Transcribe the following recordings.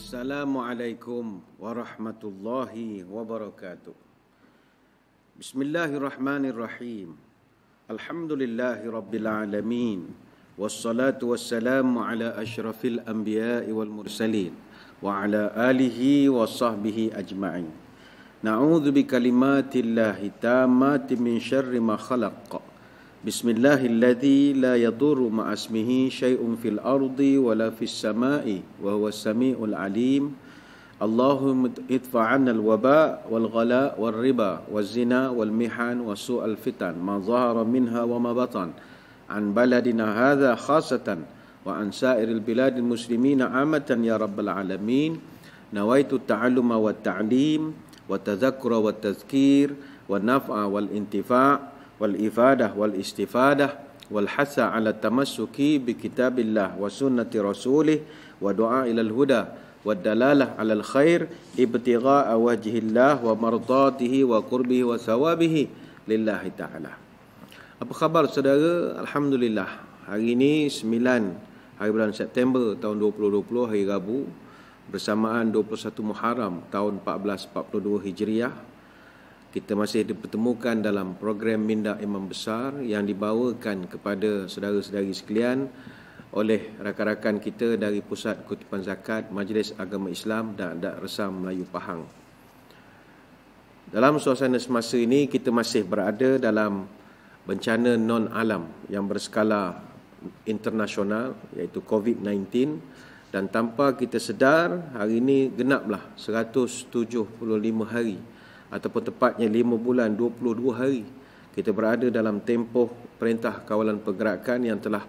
Assalamualaikum warahmatullahi wabarakatuh. Bismillahirrahmanirrahim. Alhamdulillahi rabbil alamin. Wassalatu wassalamu ala asyrafil anbiya'i wal mursalin wa ala alihi wa sahbihi ajma'in. Na'udzu bikalimatillahi tammati min syarri ma khalaq. Bismillahilladzi la yadurru ma'asmihi syai'un fil ardi wala fis sama'i wa huwas sami'ul alim. Allahumma idfa' 'anna al-waba' wal ghala' wal riba waz zina wal mihan wa su'al fitan ma zahara minha wa ma batan an baladina hadha khasatan wa an sa'iril biladil muslimina 'amatan ya rabbal alamin. Nawaitu ta'alluma wat ta'lim wa tadhakkura wat tadhkir wa naf'a wal intifa' wal ifadah wal istifadah wal hasa ala tamassuki bi kitabillah wa sunnati rasulih wa du'a ilal huda wa dalalah alal khair ibtigha'a wajhillah wa mardatihi wa qurbihi wa sawabihi lillahi ta'ala. Apa khabar saudara? Alhamdulillah, hari ini 9 hari bulan September tahun 2020, hari Rabu, bersamaan 21 Muharram tahun 1442 Hijriah. Kita masih dipertemukan dalam program Minda Imam Besar yang dibawakan kepada saudara-saudari sekalian oleh rakan-rakan kita dari Pusat Kutipan Zakat Majlis Agama Islam dan Adat Resam Melayu Pahang. Dalam suasana semasa ini, kita masih berada dalam bencana non-alam yang berskala internasional, iaitu COVID-19, dan tanpa kita sedar, hari ini genaplah 175 hari ataupun tepatnya 5 bulan 22 hari kita berada dalam tempoh Perintah Kawalan Pergerakan yang telah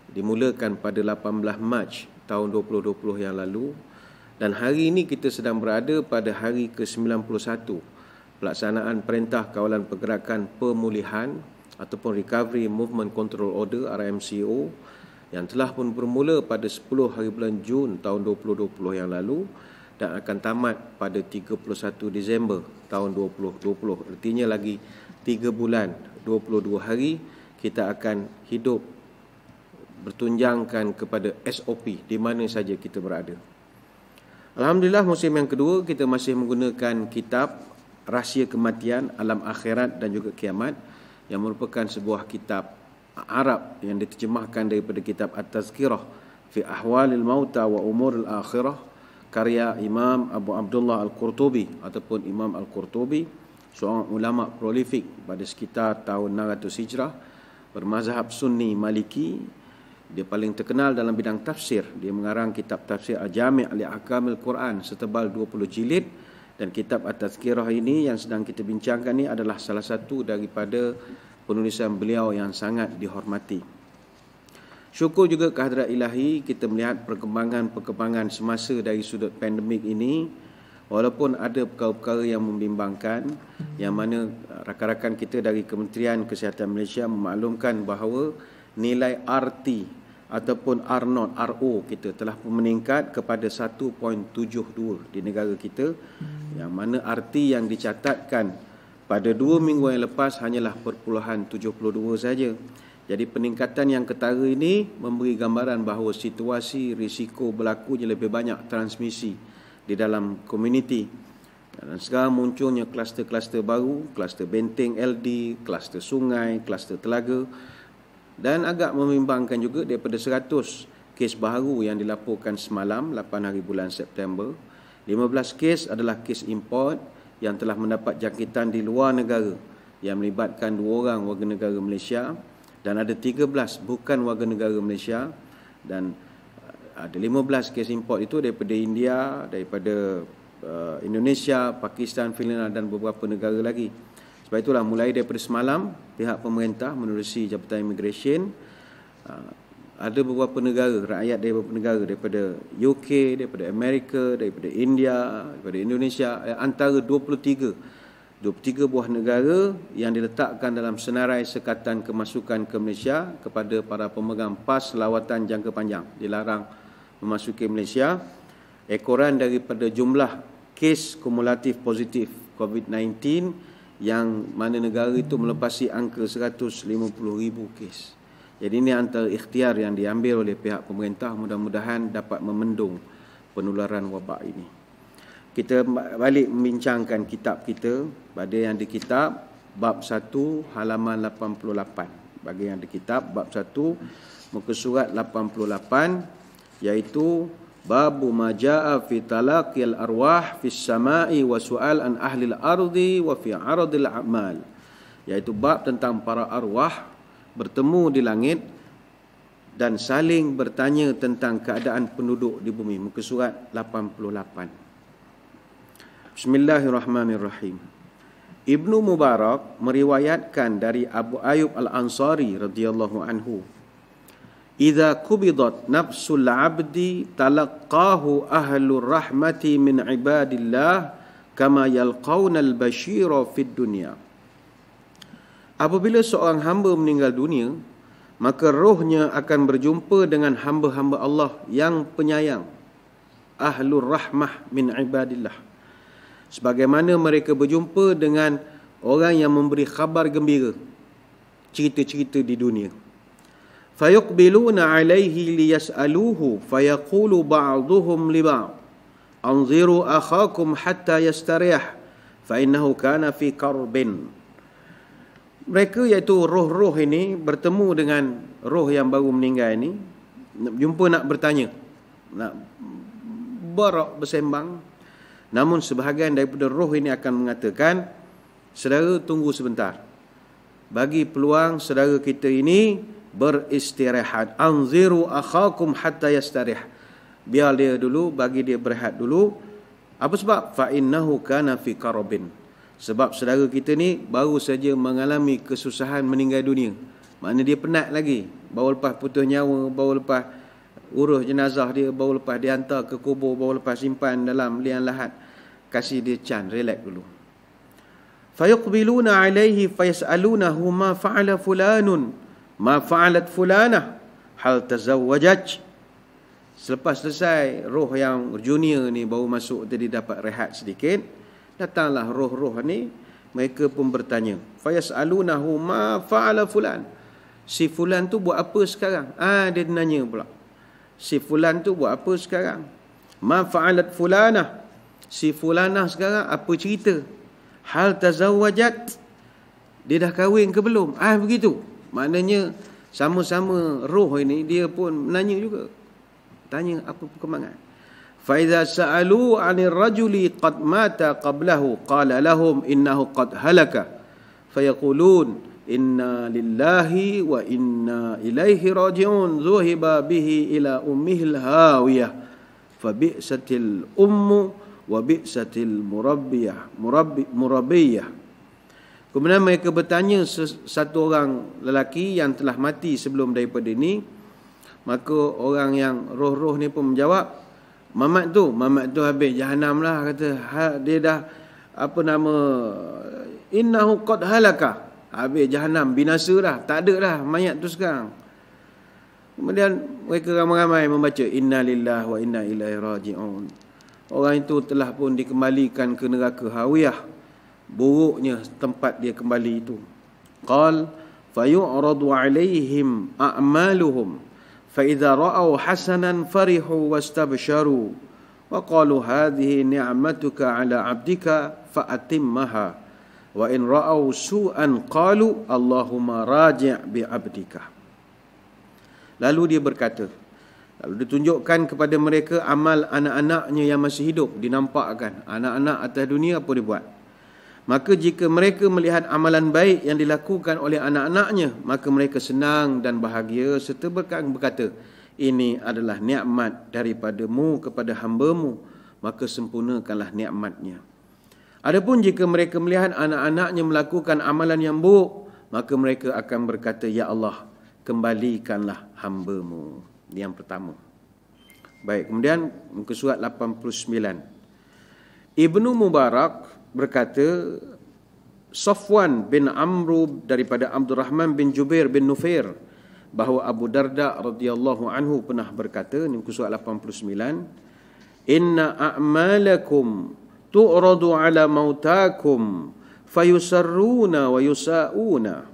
dimulakan pada 18 Mac tahun 2020 yang lalu, dan hari ini kita sedang berada pada hari ke-91 pelaksanaan Perintah Kawalan Pergerakan Pemulihan ataupun Recovery Movement Control Order RMCO yang telah pun bermula pada 10 hari bulan Jun tahun 2020 yang lalu dan akan tamat pada 31 Disember tahun 2020. Artinya lagi 3 bulan 22 hari kita akan hidup bertunjangkan kepada SOP di mana saja kita berada. Alhamdulillah, musim yang kedua kita masih menggunakan kitab Rahsia Kematian, Alam Akhirat dan juga Kiamat yang merupakan sebuah kitab Arab yang diterjemahkan daripada kitab At-Tazkirah fi Ahwalil Mauta wa Umuril Akhirah karya Imam Abu Abdullah Al-Qurtubi ataupun Imam Al-Qurtubi, seorang ulama prolifik pada sekitar tahun 600 Hijrah, bermazhab Sunni Maliki. Dia paling terkenal dalam bidang tafsir. Dia mengarang kitab tafsir Al-Jami' li Ahkamil Quran setebal 20 jilid, dan kitab At-Tazkirah ini yang sedang kita bincangkan ini adalah salah satu daripada penulisan beliau yang sangat dihormati. Syukur juga kehadrat ilahi, kita melihat perkembangan semasa dari sudut pandemik ini, walaupun ada perkara-perkara yang membimbangkan, yang mana rakan-rakan kita dari Kementerian Kesihatan Malaysia memaklumkan bahawa nilai RT ataupun R0, RO kita telah meningkat kepada 1.72 di negara kita, yang mana RT yang dicatatkan pada 2 minggu yang lepas hanyalah 0.72 saja. Jadi peningkatan yang ketara ini memberi gambaran bahawa situasi risiko berlakunya lebih banyak transmisi di dalam komuniti. Dan sekarang munculnya kluster-kluster baru, kluster benteng LD, kluster sungai, kluster telaga, dan agak membimbangkan juga daripada 100 kes baru yang dilaporkan semalam 8 hari bulan September, 15 kes adalah kes import yang telah mendapat jangkitan di luar negara yang melibatkan 2 orang warga negara Malaysia, dan ada 13 bukan warga negara Malaysia, dan ada 15 kes import itu daripada India, daripada Indonesia, Pakistan, Finland dan beberapa negara lagi. Sebab itulah mulai daripada semalam pihak pemerintah menerusi Jabatan Immigration, ada beberapa negara, rakyat dari beberapa negara daripada UK, daripada Amerika, daripada India, daripada Indonesia, antara 23 buah negara yang diletakkan dalam senarai sekatan kemasukan ke Malaysia kepada para pemegang pas lawatan jangka panjang, dilarang memasuki Malaysia. Ekoran daripada jumlah kes kumulatif positif COVID-19 yang mana negara itu melepasi angka 150,000 kes. Jadi ini antara ikhtiar yang diambil oleh pihak pemerintah, mudah-mudahan dapat memendung penularan wabak ini. Kita balik membincangkan kitab kita pada yang di kitab bab 1 halaman 88. Bagi yang di kitab bab 1 muka surat 88, iaitu babu ma jaa fi talaqil arwah fis samai wa su'al an ahli al-ardi wa fi 'aradil a'mal, iaitu bab tentang para arwah bertemu di langit dan saling bertanya tentang keadaan penduduk di bumi. Muka surat 88. Bismillahirrahmanirrahim. Ibnu Mubarak meriwayatkan dari Abu Ayyub Al-Ansari radhiyallahu anhu, "Idza qubidat nafsul 'abdi talaqqahu ahlur rahmati min ibadillah kama yalqauna al-bashira fid dunya." Apabila seorang hamba meninggal dunia, maka rohnya akan berjumpa dengan hamba-hamba Allah yang penyayang, ahlur rahmah min ibadillah, sebagaimana mereka berjumpa dengan orang yang memberi khabar gembira, cerita-cerita di dunia. Fayuqbiluna alaihi liyas'aluhu fayaqulu ba'duhum li ba'd anziru akhakum hatta yastarih fa innahu kana fi karbin. Mereka, iaitu roh-roh ini, bertemu dengan roh yang baru meninggal ini, jumpa nak bertanya, nak bersembang. Namun sebahagian daripada roh ini akan mengatakan, saudara tunggu sebentar, bagi peluang saudara kita ini beristirahat. Anziru akhakum hatta yastarih. Biar dia dulu, bagi dia berehat dulu. Apa sebab? Fa innahu kana fi karabin. Sebab saudara kita ni baru saja mengalami kesusahan meninggal dunia. Maknanya dia penat lagi. Baru lepas putus nyawa, baru lepas urus jenazah dia, baru lepas dihantar ke kubur, baru lepas simpan dalam liang lahat. Kasih dia can, relax dulu. Fayuqbiluna alaihi fayas'alunahu ma fa'ala fulanun, ma fa'alat fulanah, hal tazawwajaj. Selepas selesai, roh yang junior ni baru masuk tadi dapat rehat sedikit. Datanglah roh-roh ni, mereka pun bertanya. Fayas'alunahu ma fa'ala fulan. Si fulan tu buat apa sekarang? Dia nanya pula. Si fulan tu buat apa sekarang? Ma fa'alat fulanah. Si fulanah sekarang apa cerita? Hal tazawwajat. Dia dah kahwin ke belum? Begitu. Maknanya sama-sama roh ini dia pun menanya juga. Tanya apa perkembangan. فَإِذَا سَأَلُوا عَنِ الرَّجُلِ قَدْ مَاتَ قَبْلَهُ قَالَ لَهُمْ إِنَّهُ قَدْ هَلَكَ فَيَقُولُونَ إِنَّا لِلَّهِ وَإِنَّا إِلَيْهِ رَاجِعُونَ ذُهِبَ بِهِ إِلَى أُمِّهِ الْهَاوِيَةِ فَبِئْسَتِ الْأُمُّ وَبِئْسَتِ الْمُرَبِّيَّةِ. Kemudian mereka bertanya satu orang lelaki yang telah mati sebelum daripada ini. Maka orang yang roh-roh ni pun menjawab, Mamat tu habis jahanam lah, kata. Dia dah innahu qad halaka, habis jahanam, binasa dah, tak ada dah mayat tu sekarang. Kemudian mereka ramai-ramai membaca inna lillahi wa inna ilaihi raji'un. Orang itu telah pun dikembalikan ke neraka hawiyah, buruknya tempat dia kembali itu. Qal fayu'radu alaihim a'maluhum فَإِذَا رَأَوْا حَسَنًا فَرِحُوا وَاسْتَبْشَرُوا وَقَالُوا هَذِهِ نِعْمَتُكَ عَلَى عَبْدِكَ فَأَتِمَّهَا وَإِنْ رَأَوْا سُوءًا قَالُوا اللَّهُمَّ رَاجِعْ بِعَبْدِكَ. Lalu dia berkata, lalu ditunjukkan kepada mereka amal anak-anaknya yang masih hidup, dinampakkan anak-anak atas dunia apa dia buat. Maka jika mereka melihat amalan baik yang dilakukan oleh anak-anaknya, maka mereka senang dan bahagia serta berkata, ini adalah nikmat daripadamu kepada hamba-Mu, maka sempurnakanlah nikmatnya. Adapun jika mereka melihat anak-anaknya melakukan amalan yang buruk, maka mereka akan berkata, ya Allah, kembalikanlah hamba-Mu. Yang pertama. Baik, kemudian muka surat 89. Ibnu Mubarak berkata, Safwan bin Amru daripada Abdul Rahman bin Jubair bin Nufair, bahawa Abu Darda radhiyallahu anhu pernah berkata, ini muka surat 89, inna a'malakum tu'radu ala mautakum fayusarruna wa yusa'una.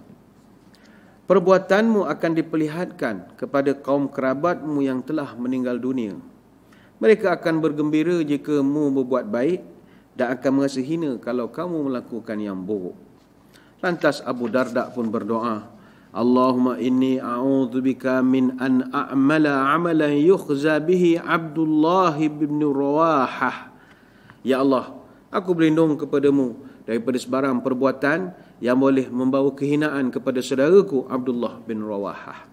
Perbuatanmu akan diperlihatkan kepada kaum kerabatmu yang telah meninggal dunia. Mereka akan bergembira jika kamu berbuat baik dan akan merasa hina kalau kamu melakukan yang buruk. Lantas Abu Darda pun berdoa, Allahumma inni a'udzubika min an a'mala amalan yukhza bihi Abdullah bin Rawahah. Ya Allah, aku berlindung kepadamu daripada sebarang perbuatan yang boleh membawa kehinaan kepada saudaraku Abdullah bin Rawahah.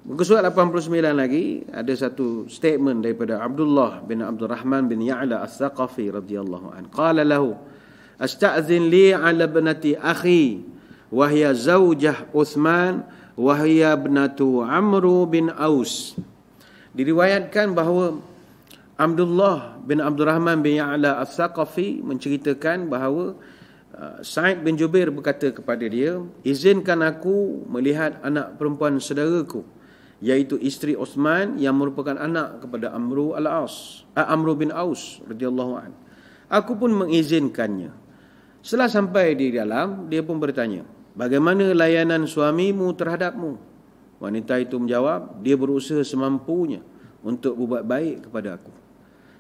Muka surat 89 lagi ada satu statement daripada Abdullah bin Abdul Rahman bin Ya'la As-Saqafi radhiyallahu anhu. Qala lahu asta'zin li 'ala ibnati akhi wa hiya zawjah Uthman wa hiya ibnatu Amr bin Aus. Diriwayatkan bahawa Abdullah bin Abdul Rahman bin Ya'la As-Saqafi menceritakan bahawa Sa'id bin Jubair berkata kepada dia, izinkan aku melihat anak perempuan saudaraku, iaitu isteri Uthman yang merupakan anak kepada Amr bin Aus radhiyallahu anhu. Aku pun mengizinkannya. Setelah sampai di dalam, dia pun bertanya, bagaimana layanan suamimu terhadapmu? Wanita itu menjawab, dia berusaha semampunya untuk berbuat baik kepada aku.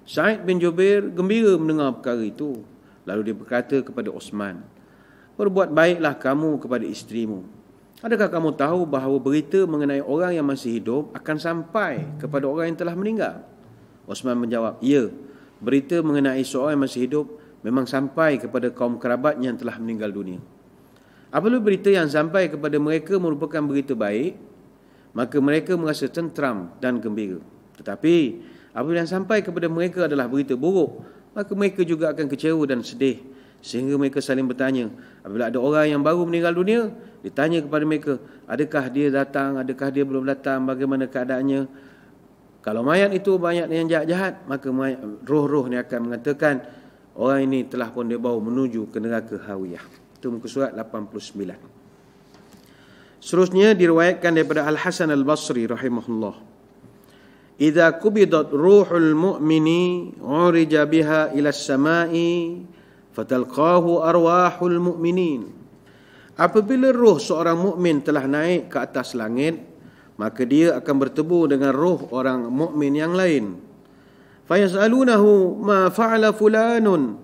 Sa'id bin Jubair gembira mendengar perkara itu. Lalu dia berkata kepada Uthman, berbuat baiklah kamu kepada isterimu. Adakah kamu tahu bahawa berita mengenai orang yang masih hidup akan sampai kepada orang yang telah meninggal? Uthman menjawab, ya, berita mengenai seorang yang masih hidup memang sampai kepada kaum kerabatnya yang telah meninggal dunia. Apabila berita yang sampai kepada mereka merupakan berita baik, maka mereka merasa tenteram dan gembira. Tetapi apabila yang sampai kepada mereka adalah berita buruk, maka mereka juga akan kecewa dan sedih. Sehingga mereka saling bertanya. Apabila ada orang yang baru meninggal dunia, ditanya kepada mereka, adakah dia datang, adakah dia belum datang, bagaimana keadaannya. Kalau mayat itu mayat yang jahat-jahat, maka roh-roh ni akan mengatakan, orang ini telah pun dia bawa menuju ke neraka Hawiyah. Itu muka surat 89. Seterusnya diriwayatkan daripada Al-Hasan Al-Basri rahimahullah. Idza qubidat ruhul mu'mini urija biha ila as-sama'i fatalqahu arwahul mu'minin. Apabila roh seorang mukmin telah naik ke atas langit, maka dia akan bertemu dengan roh orang mukmin yang lain. Fayas'alunahu ma fa'ala fulanun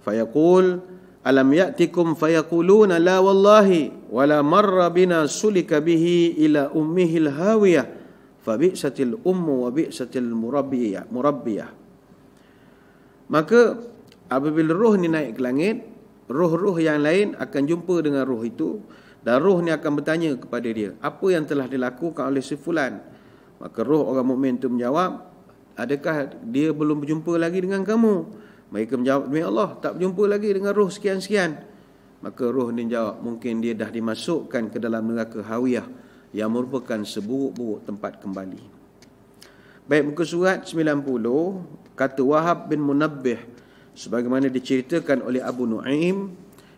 fayaqul alam ya'tikum fayaquluna la wallahi wala marra bina sulika bihi ila ummihil hawiyah fabi'satil ummu wa bi'satil murabbiyah. Maka apabila roh ni naik ke langit, roh-roh yang lain akan jumpa dengan roh itu, dan roh ni akan bertanya kepada dia, apa yang telah dilakukan oleh si fulan? Maka roh orang mukmin itu menjawab, adakah dia belum berjumpa lagi dengan kamu? Mereka menjawab, demi Allah, tak berjumpa lagi dengan roh sekian-sekian. Maka roh ni menjawab, mungkin dia dah dimasukkan ke dalam neraka Hawiyah yang merupakan seburuk-buruk tempat kembali. Baik, muka surat 90, kata Wahab bin Munabbih, sebagaimana diceritakan oleh Abu Nu'aim,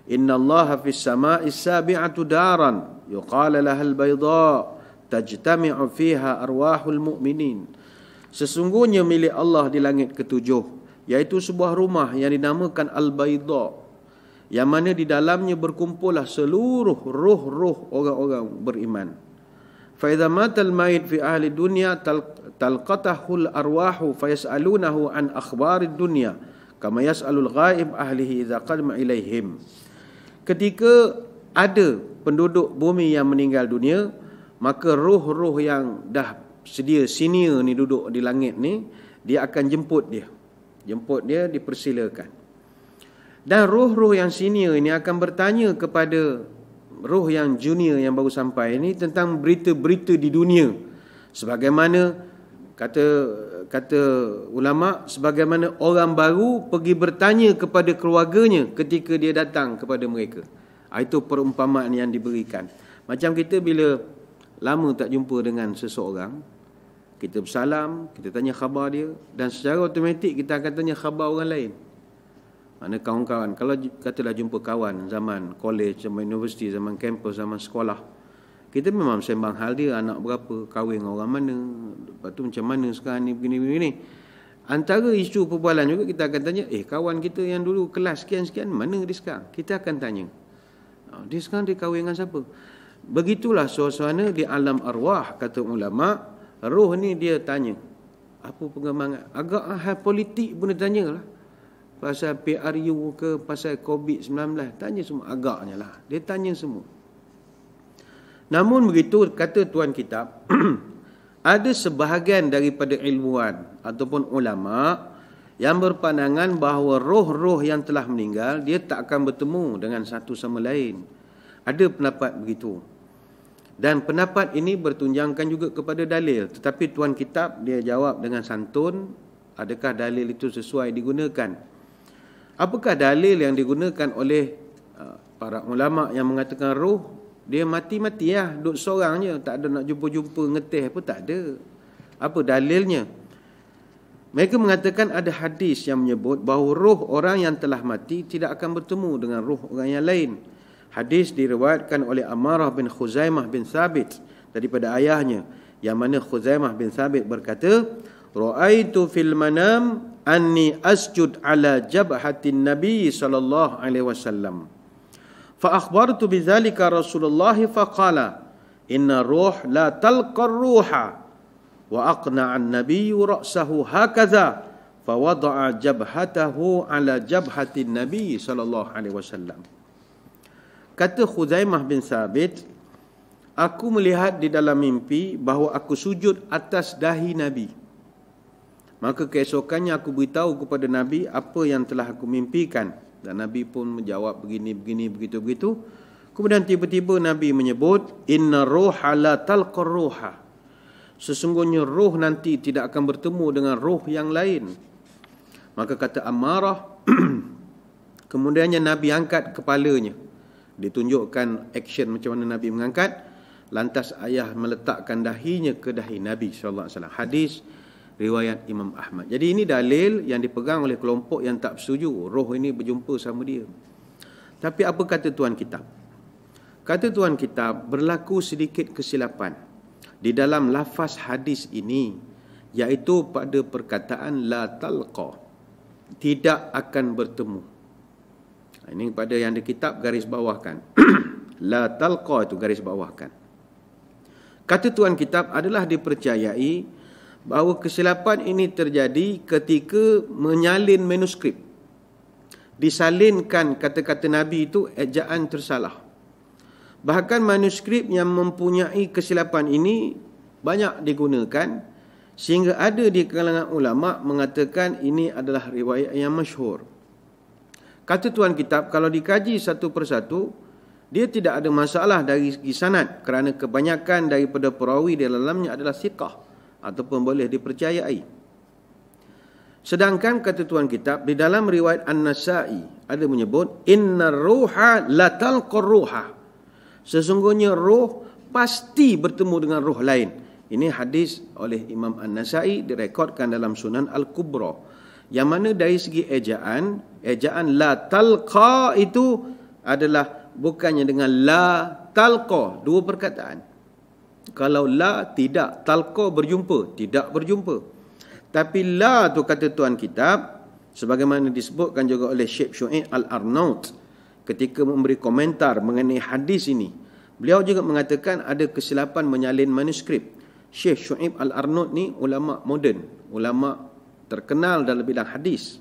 inna allaha fis sama'i sabi'atu daran yuqala lahal bayda tajtami'u fiha arwahul mu'minin. Sesungguhnya milik Allah di langit ketujuh, iaitu sebuah rumah yang dinamakan Al-Bayda, yang mana di dalamnya berkumpullah seluruh roh-roh orang-orang beriman. Fa idza matal mayit fi ahli dunya talqatahul arwahu fayas'alunahu an akhbarid dunya kama yas'alul ghaib ahlihi idza qadama ilaihim. Ketika ada penduduk bumi yang meninggal dunia, maka roh-roh yang dah sedia senior ni duduk di langit ni, dia akan jemput dia, dipersilakan. Dan roh-roh yang senior ini akan bertanya kepada roh yang junior yang baru sampai ini tentang berita-berita di dunia. Sebagaimana kata ulama, sebagaimana orang baru pergi bertanya kepada keluarganya ketika dia datang kepada mereka. Itu perumpamaan yang diberikan. Macam kita bila lama tak jumpa dengan seseorang, kita bersalam, kita tanya khabar dia, dan secara automatik kita akan tanya khabar orang lain. Mana kawan-kawan, kalau katalah jumpa kawan zaman college, zaman universiti, zaman kampus, zaman sekolah, kita memang sembang hal dia, anak berapa, kahwin orang mana, lepas tu macam mana sekarang ni, begini. Antara isu perbualan juga kita akan tanya, kawan kita yang dulu kelas sekian-sekian, mana dia sekarang? Kita akan tanya, dia sekarang dia kahwin dengan siapa? Begitulah suasana di alam arwah, kata ulama. Roh ni dia tanya, apa pengembangan? Agak hal politik pun dia tanya lah. Pasal PRU ke, pasal COVID-19. Tanya semua, agaknya lah. Dia tanya semua. Namun begitu, kata Tuan Kitab, ada sebahagian daripada ilmuwan ataupun ulama' yang berpandangan bahawa roh-roh yang telah meninggal, dia tak akan bertemu dengan satu sama lain. Ada pendapat begitu. Dan pendapat ini bertunjangkan juga kepada dalil. Tetapi Tuan Kitab, dia jawab dengan santun, adakah dalil itu sesuai digunakan? Apakah dalil yang digunakan oleh para ulama yang mengatakan roh, dia mati-mati lah, duduk seorang je, tak ada nak jumpa-jumpa, ngeteh apa, tak ada. Apa dalilnya? Mereka mengatakan ada hadis yang menyebut bahawa roh orang yang telah mati tidak akan bertemu dengan roh orang yang lain. Hadis diriwayatkan oleh Amarah bin Khuzaimah bin Thabit daripada ayahnya, yang mana Khuzaimah bin Thabit berkata, Ra'aitu fil manam anni asjud ala jabhatin Nabi sallallahu alaihi wasallam. Fa akhbartu bidzalika Rasulullah faqala inna ruh la talqa ruha wa aqna'a an-nabiy ra'sahu hakaza fa wada'a jabhatahu ala jabhatin Nabi sallallahu alaihi wasallam. Kata Khuzaimah bin Thabit, aku melihat di dalam mimpi bahawa aku sujud atas dahi Nabi. Maka keesokannya aku beritahu kepada Nabi apa yang telah aku mimpikan. Dan Nabi pun menjawab begini, begitu. Kemudian tiba-tiba Nabi menyebut, Inna ruha la talqar ruha. Sesungguhnya roh nanti tidak akan bertemu dengan roh yang lain. Maka kata Ammarah, kemudiannya Nabi angkat kepalanya. Ditunjukkan action macam mana Nabi mengangkat. Lantas ayah meletakkan dahinya ke dahi Nabi SAW. Hadis riwayat Imam Ahmad. Jadi ini dalil yang dipegang oleh kelompok yang tak bersetuju roh ini berjumpa sama dia. Tapi apa kata Tuan Kitab? Kata Tuan Kitab, berlaku sedikit kesilapan di dalam lafaz hadis ini, iaitu pada perkataan la talqa, tidak akan bertemu. Ini pada yang di kitab garis bawahkan. La talqa itu garis bawahkan. Kata Tuan Kitab adalah dipercayai bahawa kesilapan ini terjadi ketika menyalin manuskrip. Disalinkan kata-kata Nabi itu ejaan tersalah. Bahkan manuskrip yang mempunyai kesilapan ini banyak digunakan, sehingga ada di kalangan ulama mengatakan ini adalah riwayat yang masyhur. Kata Tuan Kitab, kalau dikaji satu persatu, dia tidak ada masalah dari segi sanad, kerana kebanyakan daripada perawi di dalamnya adalah thiqah ataupun boleh dipercayai. Sedangkan kata Tuan Kitab, di dalam riwayat An-Nasa'i ada menyebut inna ruha la talqar ruha. Sesungguhnya roh pasti bertemu dengan roh lain. Ini hadis oleh Imam An-Nasa'i, direkodkan dalam Sunan Al-Kubra. Yang mana dari segi ejaan la talqa itu adalah bukannya dengan la talqa, dua perkataan. Kalau la tidak, talqa berjumpa, tidak berjumpa. Tapi la tu kata Tuan Kitab, sebagaimana disebutkan juga oleh Syekh Syu'aib Al-Arnaut ketika memberi komentar mengenai hadis ini. Beliau juga mengatakan ada kesilapan menyalin manuskrip. Syekh Syu'aib Al-Arnaut ni ulama moden, ulama terkenal dalam bidang hadis.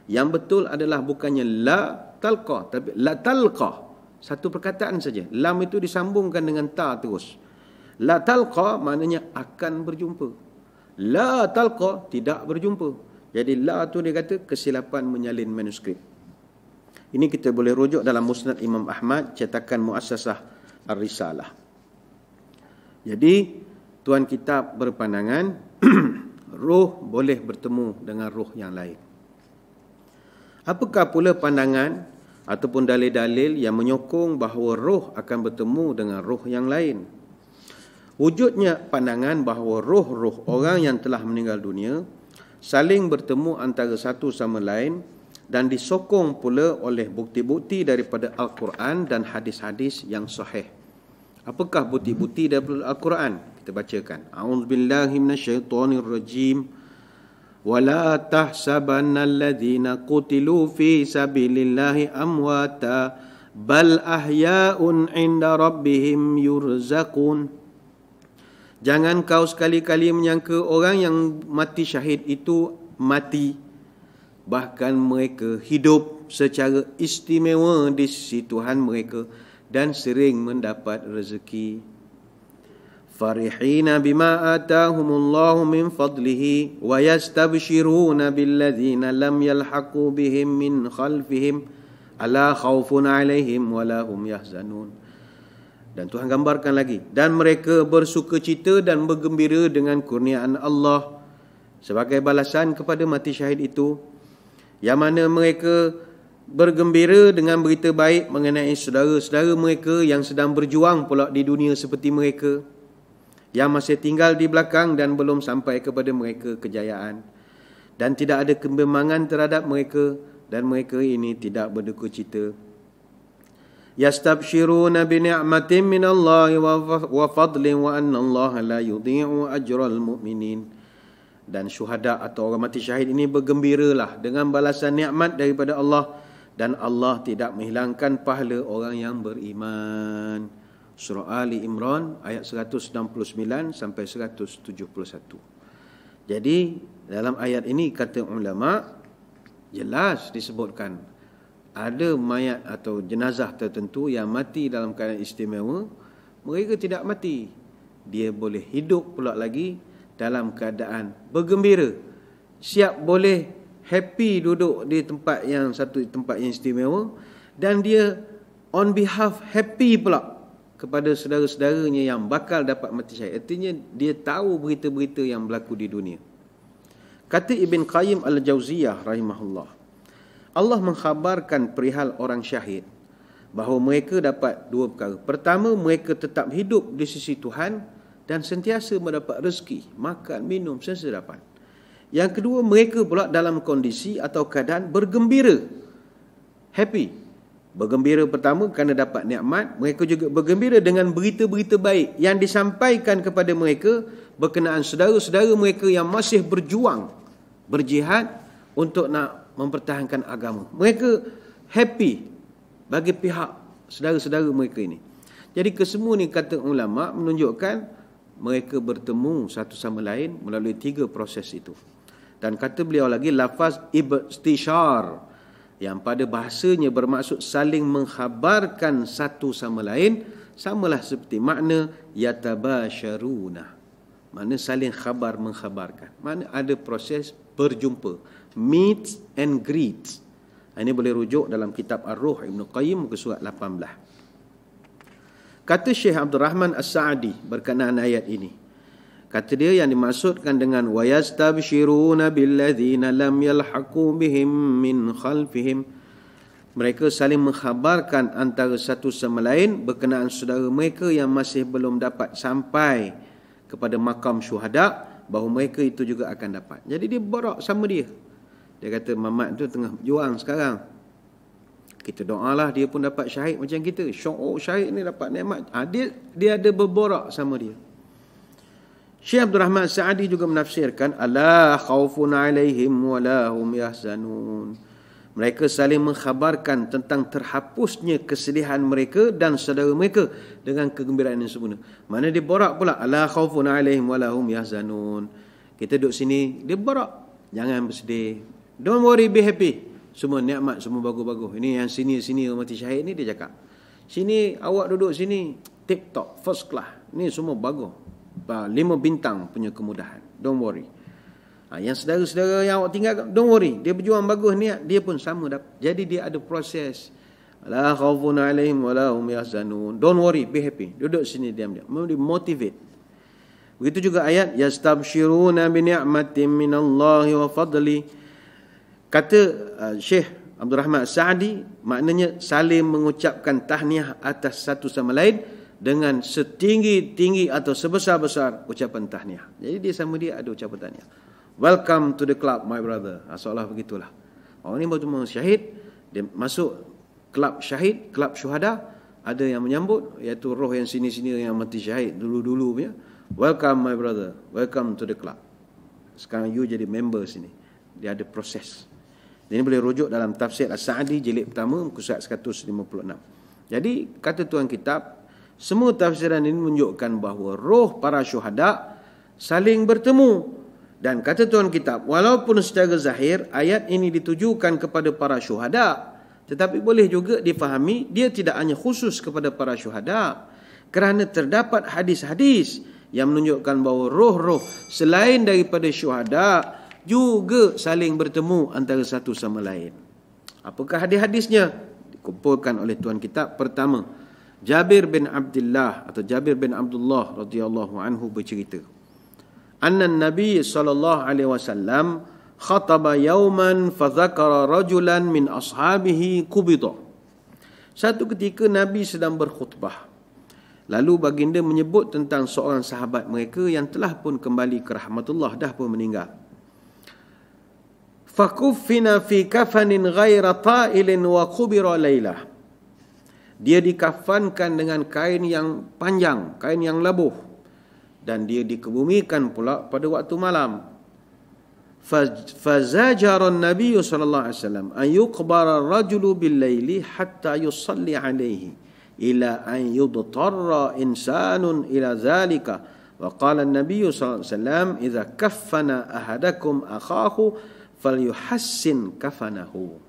Yang betul adalah bukannya la talqa, tapi la talqa. Satu perkataan saja. Lam itu disambungkan dengan ta terus. La talqa maknanya akan berjumpa. La talqa tidak berjumpa. Jadi la tu dia kata kesilapan menyalin manuskrip. Ini kita boleh rujuk dalam Musnad Imam Ahmad, cetakan Muassasah Ar-Risalah. Jadi Tuan Kitab berpandangan roh boleh bertemu dengan roh yang lain. Apakah pula pandangan ataupun dalil-dalil yang menyokong bahawa roh akan bertemu dengan roh yang lain? Wujudnya pandangan bahawa roh-roh orang yang telah meninggal dunia saling bertemu antara satu sama lain dan disokong pula oleh bukti-bukti daripada Al-Quran dan hadis-hadis yang sahih. Apakah bukti-bukti daripada Al-Quran? Kita bacakan. A'udzubillahi minasyaitonirrajim. Wala tahsabanna alladhina qutilu fi sabilillahi amwata bal ahya'un 'inda rabbihim yurzaqun. Jangan kau sekali-kali menyangka orang yang mati syahid itu mati, bahkan mereka hidup secara istimewa di sisi Tuhan mereka dan sering mendapat rezeki. Farihina bima atahumullahu min fadlihi wa yastabshiruna billadzina lam yalhaqu bihim min khalfihim ala khaufun alaihim wala hum yahzanun. Dan Tuhan gambarkan lagi, dan mereka bersukacita dan bergembira dengan kurniaan Allah sebagai balasan kepada mati syahid itu, yang mana mereka bergembira dengan berita baik mengenai saudara-saudara mereka yang sedang berjuang pula di dunia seperti mereka, yang masih tinggal di belakang dan belum sampai kepada mereka kejayaan, dan tidak ada kebimbangan terhadap mereka, dan mereka ini tidak berduka cita. Yastabshiruna bi ni'matin minallahi wa fadlin wa anna Allah la yudhi'u ajral mu'minin. Dan syuhada atau orang mati syahid ini bergembiralah dengan balasan nikmat daripada Allah, dan Allah tidak menghilangkan pahala orang yang beriman. Surah Ali Imran ayat 169 sampai 171. Jadi dalam ayat ini kata ulama jelas disebutkan ada mayat atau jenazah tertentu yang mati dalam keadaan istimewa, mereka tidak mati, dia boleh hidup pula lagi dalam keadaan bergembira, siap boleh happy duduk di tempat yang satu tempat yang istimewa, dan dia on behalf happy pula kepada saudara-saudaranya yang bakal dapat mati syahid. Artinya dia tahu berita-berita yang berlaku di dunia. Kata Ibn Qayyim Al-Jauziyah rahimahullah, Allah mengkhabarkan perihal orang syahid bahawa mereka dapat dua perkara. Pertama, mereka tetap hidup di sisi Tuhan dan sentiasa mendapat rezeki, makan, minum sesedapan. Yang kedua, mereka pula dalam kondisi atau keadaan bergembira, happy. Bergembira pertama kerana dapat nikmat, mereka juga bergembira dengan berita-berita baik yang disampaikan kepada mereka berkenaan saudara-saudara mereka yang masih berjuang, berjihad untuk nak mempertahankan agama. Mereka happy bagi pihak saudara-saudara mereka ini. Jadi kesemua ni kata ulama menunjukkan mereka bertemu satu sama lain melalui 3 proses itu. Dan kata beliau lagi, lafaz ibtishar yang pada bahasanya bermaksud saling mengkhabarkan satu sama lain, samalah seperti makna yatabasharuna, makna saling khabar mengkhabarkan, makna ada proses berjumpa, meet and greet. Ini boleh rujuk dalam kitab Ar-Ruh Ibn Qayyim muka surat 18. Kata Syekh Abdul Rahman As-Sa'di berkenaan ayat ini, kata dia yang dimaksudkan dengan wa yastabshiruna billadzina lam yalhaqu bihim min khalfihim, mereka saling mengkhabarkan antara satu sama lain berkenaan saudara mereka yang masih belum dapat sampai kepada makam syuhada, bahawa mereka itu juga akan dapat. Jadi dia borak sama dia. Dia kata Mamat tu tengah berjuang sekarang, kita doalah dia pun dapat syahid macam kita. Oh, syahid ni dapat nikmat. Dia ada berborak sama dia. Syekh Abdul Rahman Sa'adi juga menafsirkan ala khaufun alaihim wala hum yahzanun. Mereka saling mengkhabarkan tentang terhapusnya kesedihan mereka dan saudara mereka dengan kegembiraan yang sempurna. Mana dia borak pula ala khaufun alaihim wala hum yahzanun. Kita duduk sini, dia borak, jangan bersedih, don't worry, be happy, semua nikmat, semua bagus-bagus. Ini yang sini mati syahid ni dia cakap, sini awak duduk sini tip top first class, ni semua bagus, 5 bintang punya kemudahan, don't worry. Yang saudara-saudara yang awak tinggal, don't worry, dia berjuang bagus ni, dia pun sama dapat. Jadi dia ada proses. La khaufun alaihim wala hum yahzanun, don't worry, be happy, duduk sini diam-diam, motivate. Begitu juga ayat yastabshiruna bi ni'matin minallahi wa fadli. Kata Syekh Abdul Rahman Sa'di, maknanya saling mengucapkan tahniah atas satu sama lain dengan setinggi-tinggi atau sebesar-besar ucapan tahniah. Jadi dia sama dia ada ucapan tahniah. Welcome to the club, my brother. Seolah begitulah. Orang ni baru syahid, dia masuk kelab syahid, kelab syuhada, ada yang menyambut, iaitu roh yang sini-sini yang mati syahid dulu-dulu punya. Welcome my brother, welcome to the club. Sekarang you jadi member sini. Dia ada proses. Ini boleh rujuk dalam tafsir As-Sa'di jilid pertama muka surat 156. Jadi kata tuan kitab, Semua tafsiran ini menunjukkan bahawa roh para syuhada saling bertemu. Dan kata tuan kitab, walaupun secara zahir ayat ini ditujukan kepada para syuhada, tetapi boleh juga difahami dia tidak hanya khusus kepada para syuhada, kerana terdapat hadis-hadis yang menunjukkan bahawa roh-roh selain daripada syuhada juga saling bertemu antara satu sama lain. Apakah hadis-hadisnya? Dikumpulkan oleh tuan kitab. Pertama, Jabir bin Abdullah atau Jabir bin Abdullah radhiyallahu anhu bercerita, anna Nabi sallallahu alaihi wasallam khataba yawman fa dzakara rajulan min ashabihi qubida. Satu ketika Nabi sedang berkhutbah, lalu baginda menyebut tentang seorang sahabat mereka yang telah pun kembali ke rahmatullah, dah pun meninggal. Fakuffina fi kafanin ghaira ta'ilin wa qubira lailah. Dia dikafankan dengan kain yang panjang, kain yang labuh, dan dia dikebumikan pula pada waktu malam. Fazajara an-nabiy sallallahu alaihi wasallam an yuqbara ar-rajulu bil-laili hatta yusalli alaihi ila an yudtarra insanun ila zalika. Wa qala an-nabiy sallallahu alaihi wasallam idza kaffana ahadakum akhahu falyuhassin kafanahu.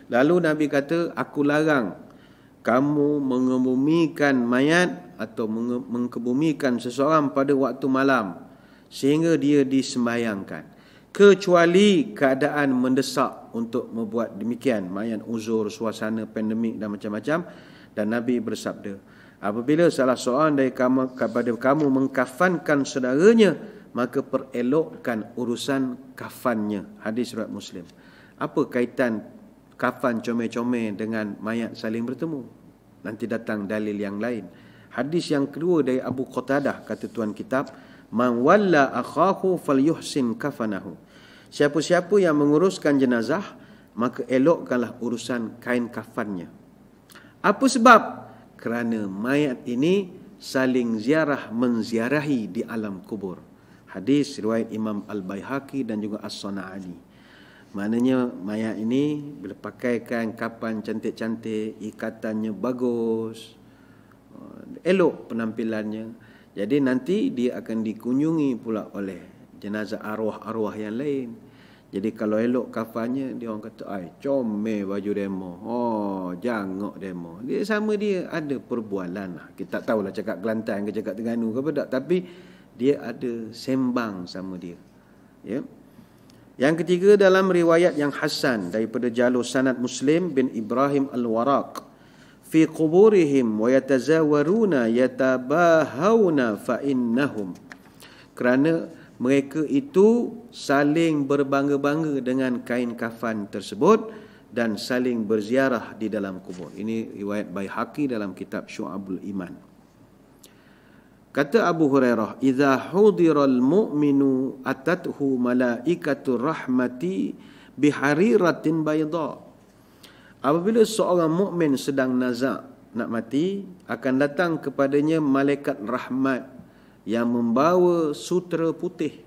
Lalu Nabi kata, aku larang kamu mengebumikan mayat atau mengkebumikan seseorang pada waktu malam sehingga dia disembayangkan, kecuali keadaan mendesak untuk membuat demikian, mayat uzur, suasana pandemik dan macam-macam. Dan Nabi bersabda, apabila salah seorang dari kamu mengkafankan saudaranya, maka perelokkan urusan kafannya. Hadis riwayat Muslim. Apa kaitan kafan comel-comel dengan mayat saling bertemu? Nanti datang dalil yang lain. Hadis yang kedua dari Abu Qatadah, kata tuan kitab, man walla akhahu falyuhsin kafanahu. Siapa-siapa yang menguruskan jenazah, maka elokkanlah urusan kain kafannya. Apa sebab? Kerana mayat ini saling ziarah menziarahi di alam kubur. Hadis riwayat Imam Al-Baihaqi dan juga As-Sana'ani. Maknanya mayat ini bila pakaikan kapan cantik-cantik, ikatannya bagus, elok penampilannya. Jadi nanti dia akan dikunjungi pula oleh jenazah arwah-arwah yang lain. Jadi kalau elok kafannya, dia orang kata, ai comel baju demo. Oh, jangok demo. Dia sama dia ada perbualan. Kita tak tahulah cakap Kelantan ke cakap Terengganu ke apa tak, tapi dia ada sembang sama dia. Ya. Yang ketiga, dalam riwayat yang hasan daripada jalur sanad Muslim bin Ibrahim Al-Waraq, fi quburihim wa yatazawaruna yatabahawna fa innahum, kerana mereka itu saling berbangga-bangga dengan kain kafan tersebut dan saling berziarah di dalam kubur. Ini riwayat Baihaqi dalam kitab Syu'abul Iman. Kata Abu Hurairah, idza hudiral mu'minu atathu malaikatur rahmati bihariratin bayda. Apabila seorang mukmin sedang nazak nak mati, akan datang kepadanya malaikat rahmat yang membawa sutera putih.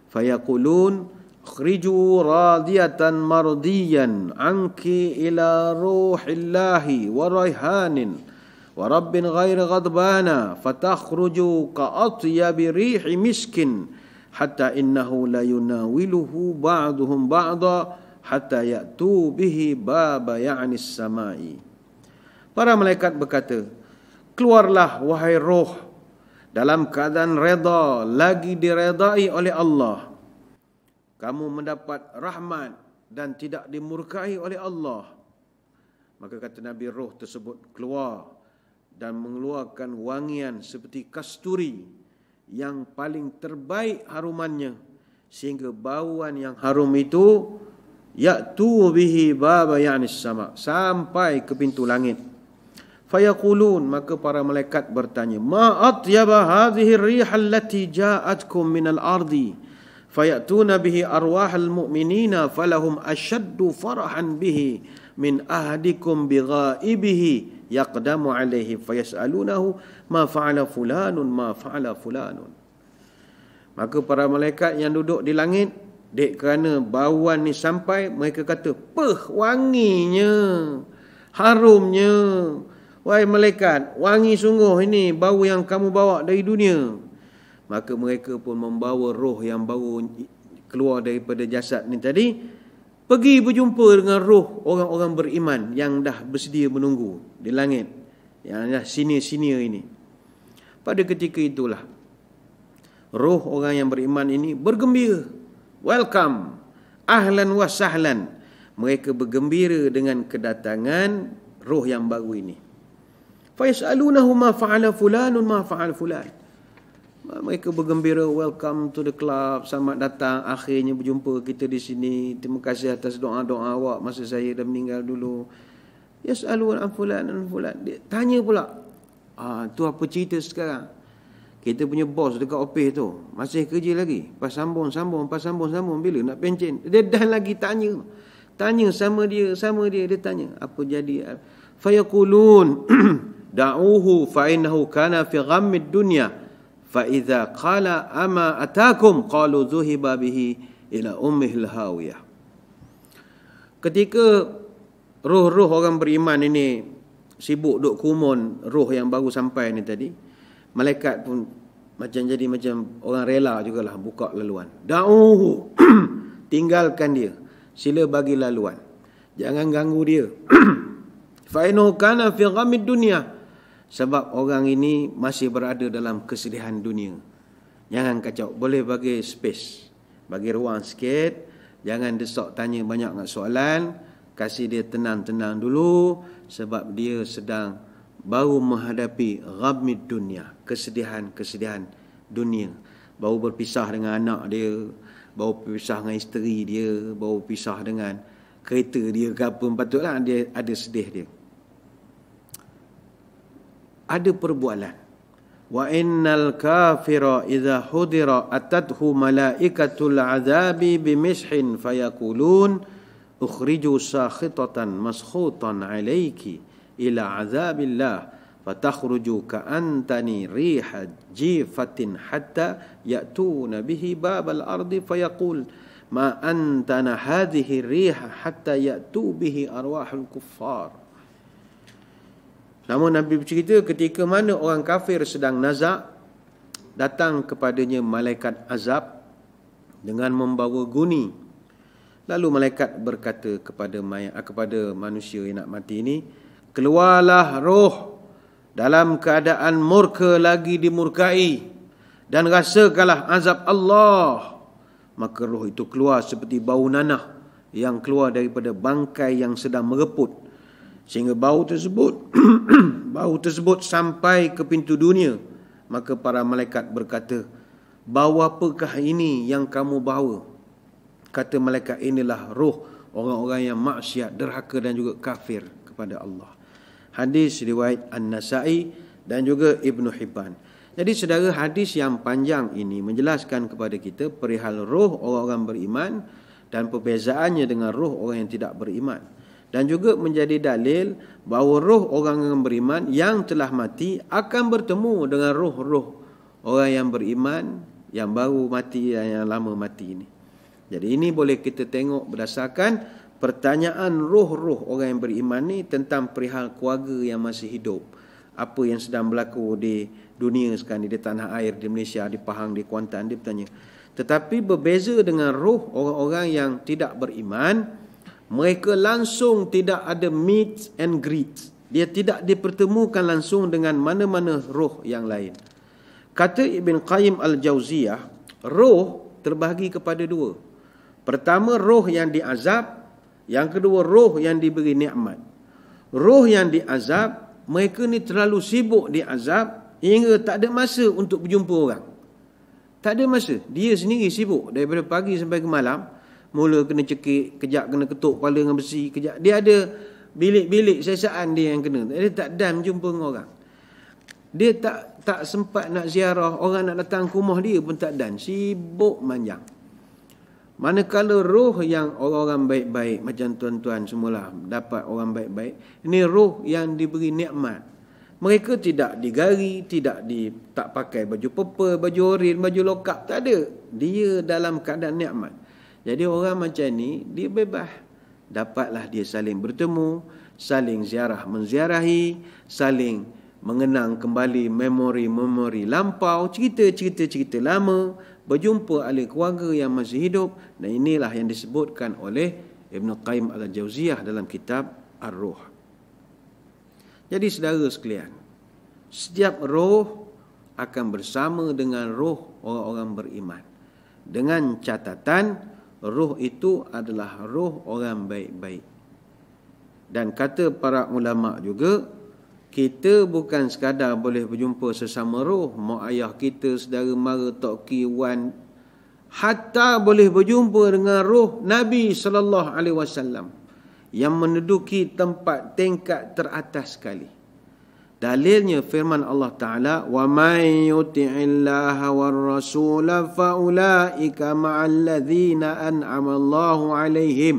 Fayaqulun akhriju radiyatan mardiyan anki ila ruhillahi wa raihanin wa rabbin ghairi ghadbana fatakhruju ka'atyabi rihi miskin hatta innahu la yunawiluhu ba'duhum ba'da hatta ya'tu bihi baba ya'nis samai. Para malaikat berkata, keluarlah wahai roh dalam keadaan reda, lagi diredai oleh Allah. Kamu mendapat rahmat dan tidak dimurkai oleh Allah. Maka kata Nabi, roh tersebut keluar dan mengeluarkan wangian seperti kasturi yang paling terbaik harumannya, sehingga bauan yang harum itu ya'tu bihi baba ya'nis sama, sampai ke pintu langit. Fayaqulun, maka para malaikat bertanya, ma atyaba hadhihi ar-riha allati ja'atkum min al-ardi fayatuna bihi arwahal mu'minina falahum ashaddu farahan bihi min ahadikum bighaibihi yaqdamu alaihi fayas'alunahu ma fa'ala fulanun ma fa'ala fulanun. Maka para malaikat yang duduk di langit, dek kerana bauan ni sampai, mereka kata, peh wanginya, harumnya, wahai malaikat, wangi sungguh ini bau yang kamu bawa dari dunia. Maka mereka pun membawa roh yang baru keluar daripada jasad ni tadi, pergi berjumpa dengan roh orang-orang beriman yang dah bersedia menunggu di langit, yang dah senior-senior ini. Pada ketika itulah roh orang yang beriman ini bergembira. Welcome, ahlan wa sahlan. Mereka bergembira dengan kedatangan roh yang baru ini. Fa yas'alunahu ma fa'ala fulanun ma fa'al fulan. Mereka bergembira, welcome to the club, selamat datang, akhirnya berjumpa kita di sini. Terima kasih atas doa-doa awak masa saya dah meninggal dulu. Yas'aluna fulan an fulan. Dia tanya pula, tu apa cerita sekarang? Kita punya bos dekat office tu masih kerja lagi. Pas sambung, bila nak pencen. Dia dah lagi tanya sama dia tanya, apa jadi? Fayaqulun da'uhu fa innahu kana fi ghammid dunya fa idza qala ama atakum qalu zuhiba bihi ila ummihil hawiyah. Ketika roh-roh orang beriman ini sibuk duk kumun roh yang baru sampai ni tadi, malaikat pun macam orang rela jugalah buka laluan. Da'uhu, tinggalkan dia, sila bagi laluan, jangan ganggu dia. Fa innahu kana fi ghamid dunya, sebab orang ini masih berada dalam kesedihan dunia. Jangan kacau, boleh bagi space, bagi ruang sikit, jangan desak tanya banyak soalan, kasih dia tenang-tenang dulu, sebab dia sedang baru menghadapi ghamid dunia, kesedihan dunia. Baru berpisah dengan anak dia, baru berpisah dengan isteri dia, baru berpisah dengan kereta dia ke apa, patutlah dia ada sedih dia. Ada perbualan. Wa innal kafira idza hudira atathu malaikatul azabi bimishin fayaqulun ukhriju sakhitatan maskhutan alayki ila azabillah fatakhruju ka'antani riha jifatin hatta ya'tuna bihi babal ardi fayaqul ma antana hadhihi riha hatta ya'tu bihi arwahul kuffar. Namun Nabi bercerita ketika mana orang kafir sedang nazak, datang kepadanya malaikat azab dengan membawa guni. Lalu malaikat berkata kepada manusia yang nak mati ini, keluarlah roh dalam keadaan murka lagi dimurkai, dan rasakanlah azab Allah. Maka roh itu keluar seperti bau nanah yang keluar daripada bangkai yang sedang mereput, sehingga bau tersebut sampai ke pintu dunia. Maka para malaikat berkata, bau apakah ini yang kamu bawa? Kata malaikat, inilah roh orang-orang yang maksiat, derhaka dan juga kafir kepada Allah. Hadis riwayat An-Nasa'i dan juga Ibnu Hibban. Jadi saudara, hadis yang panjang ini menjelaskan kepada kita perihal roh orang-orang beriman dan perbezaannya dengan roh orang yang tidak beriman. Dan juga menjadi dalil bahawa roh orang yang beriman yang telah mati akan bertemu dengan roh-roh orang yang beriman yang baru mati dan yang lama mati ini. Jadi ini boleh kita tengok berdasarkan pertanyaan roh-roh orang yang beriman ni tentang perihal keluarga yang masih hidup. Apa yang sedang berlaku di dunia sekarang, di tanah air, di Malaysia, di Pahang, di Kuantan, dia bertanya. Tetapi berbeza dengan roh orang-orang yang tidak beriman, mereka langsung tidak ada meet and greet. Dia tidak dipertemukan langsung dengan mana-mana roh yang lain. Kata Ibn Qayyim Al-Jauziyah, roh terbahagi kepada dua. Pertama, roh yang diazab. Yang kedua, roh yang diberi nikmat. Roh yang diazab, mereka ni terlalu sibuk diazab hingga tak ada masa untuk berjumpa orang. Tak ada masa. Dia sendiri sibuk daripada pagi sampai ke malam. Mula kena cekik, kejap kena ketuk kepala dengan besi, kejap. Dia ada bilik-bilik sesaan dia yang kena. Dia tak dan jumpa dengan orang. Dia tak sempat nak ziarah, orang nak datang ke rumah dia pun tak dan. Sibuk manjang. Manakala roh yang orang-orang baik-baik macam tuan-tuan semualah dapat orang baik-baik, ini roh yang diberi nikmat. Mereka tidak digari, tak pakai baju purple, baju oren, baju lokap, tak ada. Dia dalam keadaan nikmat. Jadi orang macam ni dia bebas. Dapatlah dia saling bertemu, saling ziarah menziarahi, saling mengenang kembali memori-memori lampau, cerita-cerita lama, berjumpa ahli keluarga yang masih hidup. Dan inilah yang disebutkan oleh Ibn Qayyim al-Jauziyah dalam kitab Ar-Ruh. Jadi saudara sekalian, setiap roh akan bersama dengan roh orang-orang beriman, dengan catatan roh itu adalah roh orang baik-baik. Dan kata para ulama juga, kita bukan sekadar boleh berjumpa sesama roh, mak ayah kita, saudara mara, tok ki, wan, hatta boleh berjumpa dengan roh Nabi SAW yang menduduki tempat tingkat teratas sekali. Dalilnya firman Allah Ta'ala, وَمَنْ يُطِعِ اللَّهَ وَالرَّسُولَ فَأُولَٰئِكَ مَعَ الَّذِينَ أَنْعَمَ اللَّهُ عَلَيْهِمْ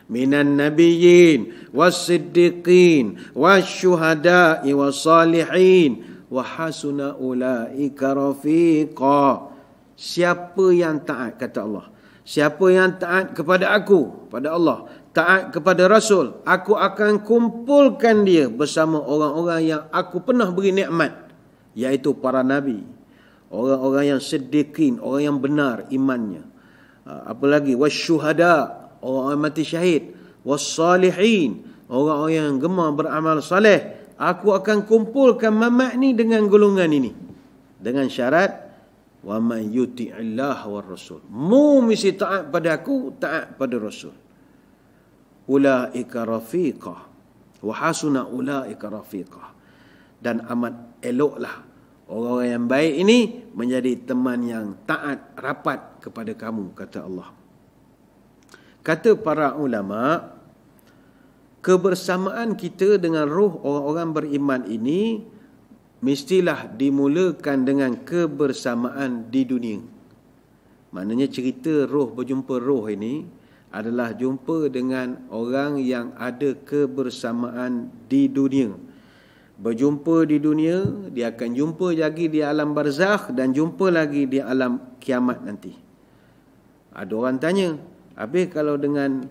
مِنَ النَّبِيِّينَ وَالصِّدِّقِينَ وَالشُّهَدَاءِ وَالصَّالِحِينَ وَحَسُنَ أُولَٰئِكَ رَفِيقًا. Siapa yang taat, kata Allah, siapa yang taat kepada aku, pada Allah, taat kepada Rasul, aku akan kumpulkan dia bersama orang-orang yang aku pernah beri nikmat, iaitu para Nabi, orang-orang yang siddiqin, orang yang benar imannya. Apa lagi? Wasyuhada, orang-orang mati syahid. Wassalihin, orang-orang yang gemar beramal saleh. Aku akan kumpulkan mamat ni dengan golongan ini, dengan syarat wa man yuti'illah war rasul. Mu mesti taat pada aku, taat pada Rasul. Ulaika rafiqah wa hasuna ulaika rafiqah. Dan amat eloklah orang yang baik ini menjadi teman yang taat rapat kepada kamu, kata Allah. Kata para ulama, kebersamaan kita dengan roh orang-orang beriman ini mestilah dimulakan dengan kebersamaan di dunia. Maknanya cerita roh berjumpa roh ini adalah jumpa dengan orang yang ada kebersamaan di dunia. Berjumpa di dunia, dia akan jumpa lagi di alam barzakh dan jumpa lagi di alam kiamat nanti. Ada orang tanya, habis kalau dengan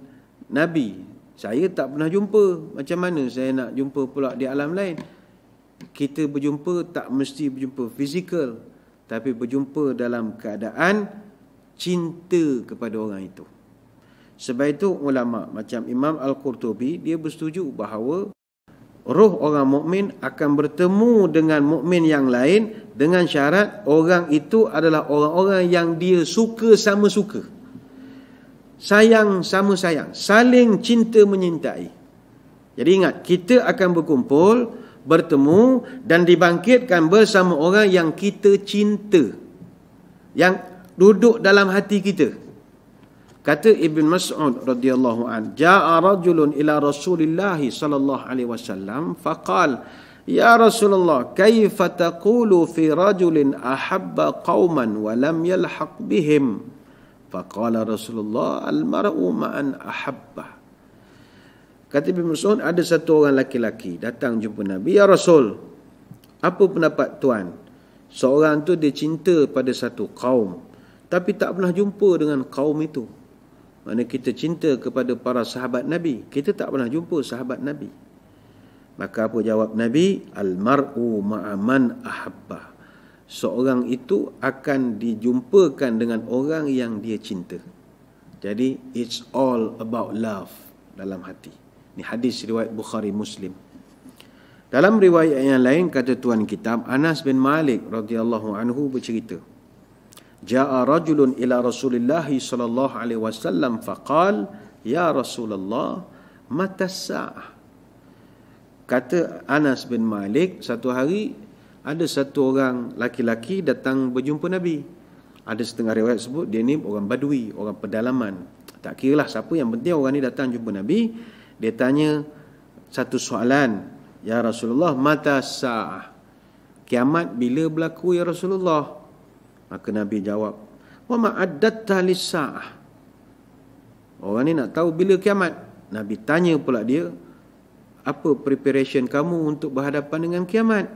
Nabi, saya tak pernah jumpa, macam mana saya nak jumpa pula di alam lain? Kita berjumpa tak mesti berjumpa fizikal, tapi berjumpa dalam keadaan cinta kepada orang itu. Sebab itu ulama macam Imam Al-Qurtubi, dia bersetuju bahawa roh orang mukmin akan bertemu dengan mukmin yang lain dengan syarat orang itu adalah orang-orang yang dia suka sama suka, sayang sama sayang, saling cinta menyintai. Jadi ingat, kita akan berkumpul, bertemu dan dibangkitkan bersama orang yang kita cinta, yang duduk dalam hati kita. Kata Ibn Mas'ud radhiyallahu an, ja'a rajulun ila Rasulillah sallallahu alaihi wasallam faqal, ya Rasulullah, kaifa taqulu fi rajulin ahabba qauman wa lam yalhaq bihim? Faqala Rasulullah, al-mar'u ma'an ahabba. Kata Ibn Mas'ud, ada satu orang laki-laki datang jumpa Nabi, ya Rasul, apa pendapat tuan? Seorang tu dia cinta pada satu kaum, tapi tak pernah jumpa dengan kaum itu. Mana kita cinta kepada para sahabat Nabi, kita tak pernah jumpa sahabat Nabi. Maka apa jawab Nabi? Al-mar'u ma'aman ahabba. Seorang itu akan dijumpakan dengan orang yang dia cinta. Jadi it's all about love dalam hati. Ini hadis riwayat Bukhari Muslim. Dalam riwayat yang lain, kata tuan kitab, Anas bin Malik radhiyallahu anhu bercerita, ja'a rajulun ila Rasulillah sallallahu alaihi wasallam faqal, ya Rasulullah, mata sa'ah. Kata Anas bin Malik, satu hari ada satu orang laki-laki datang berjumpa Nabi. Ada setengah riwayat sebut dia ni orang Badui, orang pedalaman. Tak kiralah siapa, yang penting orang ni datang jumpa Nabi. Dia tanya satu soalan, ya Rasulullah, mata sa'ah, kiamat bila berlaku ya Rasulullah? Maka Nabi jawab, wa ma'addatta lis-sa'ah. Orang ni nak tahu bila kiamat. Nabi tanya pula dia, apa preparation kamu untuk berhadapan dengan kiamat?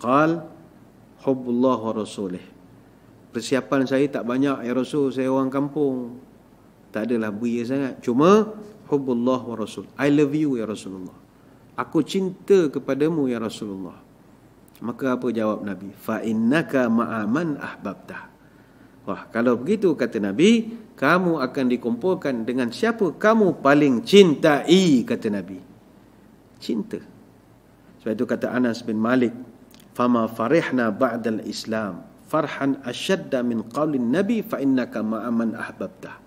Qal, hubbullah wa rasulih. Persiapan saya tak banyak ya Rasul, saya orang kampung, tak adalah beria sangat. Cuma hubbullah wa rasul. I love you ya Rasulullah. Aku cinta kepadamu ya Rasulullah. Maka apa jawab Nabi? Fa innaka ma'aman ahbabtah. Wah, kalau begitu kata Nabi, kamu akan dikumpulkan dengan siapa kamu paling cintai, kata Nabi. Cinta. Sebab itu kata Anas bin Malik, fama farihna ba'dal Islam farhan asyadda min qaulin Nabi fa innaka ma'aman ahbabtah.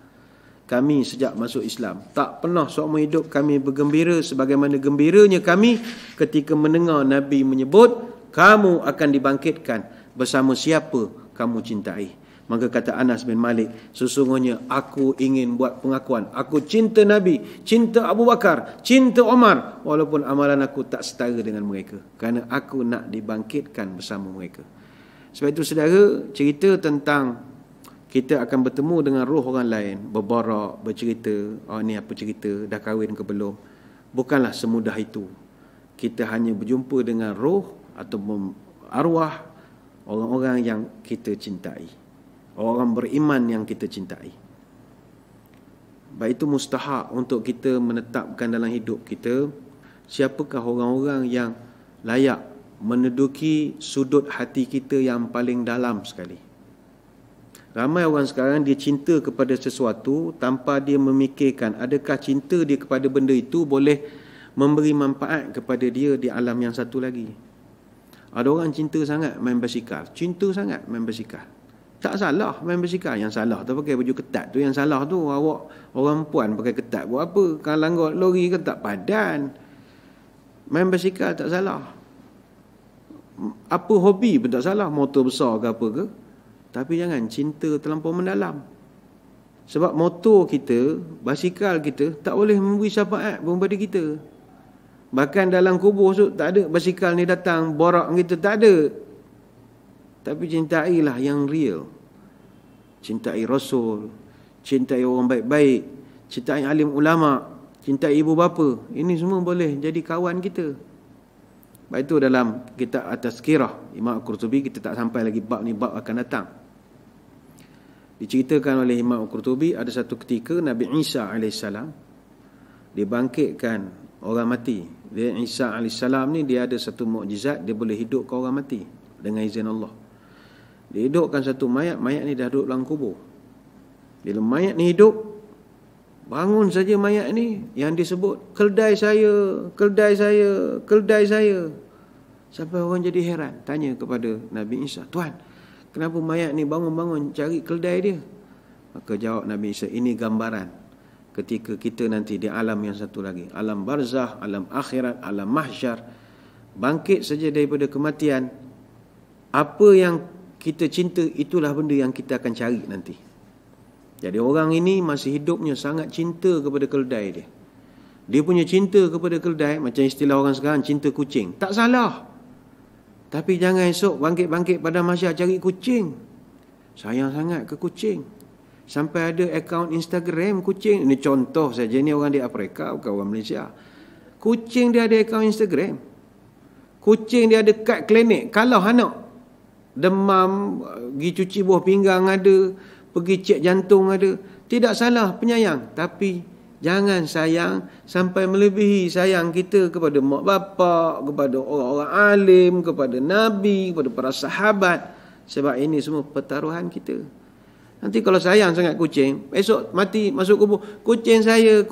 Kami sejak masuk Islam tak pernah seumur hidup kami bergembira sebagaimana gembiranya kami ketika mendengar Nabi menyebut kamu akan dibangkitkan bersama siapa kamu cintai. Maka kata Anas bin Malik, sesungguhnya aku ingin buat pengakuan, aku cinta Nabi, cinta Abu Bakar, cinta Omar, walaupun amalan aku tak setara dengan mereka, kerana aku nak dibangkitkan bersama mereka. Sebab itu saudara, cerita tentang kita akan bertemu dengan roh orang lain, berborak, bercerita, oh ni apa cerita, dah kahwin ke belum, bukanlah semudah itu. Kita hanya berjumpa dengan roh ataupun arwah orang-orang yang kita cintai, orang beriman yang kita cintai. Baik itu mustahak untuk kita menetapkan dalam hidup kita siapakah orang-orang yang layak menduduki sudut hati kita yang paling dalam sekali. Ramai orang sekarang dia cinta kepada sesuatu tanpa dia memikirkan adakah cinta dia kepada benda itu boleh memberi manfaat kepada dia di alam yang satu lagi. Ada orang cinta sangat main basikal, cinta sangat main basikal. Tak salah main basikal, yang salah tu pakai baju ketat tu, yang salah tu awak orang puan pakai ketat buat apa? Kalau langgar lori kan tak padan. Main basikal tak salah. Apa hobi pun tak salah, motor besar ke apa ke. Tapi jangan cinta terlampau mendalam. Sebab motor kita, basikal kita tak boleh memberi syafaat pun pada kita. Bahkan dalam kubur tu tak ada basikal ni datang borak kita, tak ada. Tapi cintailah yang real. Cintai Rasul, cintai orang baik-baik, cintai alim ulama, cintai ibu bapa. Ini semua boleh jadi kawan kita. Baik itu dalam kitab At-Tazkirah Imam Al-Qurtubi, kita tak sampai lagi bab ni, bab akan datang. Diceritakan oleh Imam Al-Qurtubi ada satu ketika Nabi Isa AS dibangkitkan orang mati. Dia Isa AS ni dia ada satu mukjizat, dia boleh hidupkan orang mati dengan izin Allah. Dia hidupkan satu mayat, mayat ni dah duduk dalam kubur. Bila mayat ni hidup, bangun saja mayat ni yang disebut keldai saya, keldai saya, keldai saya. Sampai orang jadi heran, tanya kepada Nabi Isa, Tuhan, kenapa mayat ni bangun-bangun cari keldai dia? Maka jawab Nabi Isa, ini gambaran ketika kita nanti di alam yang satu lagi, alam barzah, alam akhirat, alam mahsyar, bangkit saja daripada kematian, apa yang kita cinta itulah benda yang kita akan cari nanti. Jadi orang ini masih hidupnya sangat cinta kepada keldai dia. Dia punya cinta kepada keldai macam istilah orang sekarang, cinta kucing. Tak salah. Tapi jangan esok bangkit-bangkit pada mahsyar cari kucing. Sayang sangat ke kucing. Sampai ada akaun Instagram kucing. Ini contoh saja, ni orang di Afrika, bukan orang Malaysia. Kucing dia ada akaun Instagram. Kucing dia ada kad klinik. Kalau anak demam, pergi cuci buah pinggang ada, pergi cek jantung ada. Tidak salah penyayang, tapi jangan sayang sampai melebihi sayang kita kepada mak bapak, kepada orang-orang alim, kepada Nabi, kepada para sahabat. Sebab ini semua pertaruhan kita. Nanti kalau sayang sangat kucing, esok mati masuk kubur, kucing saya,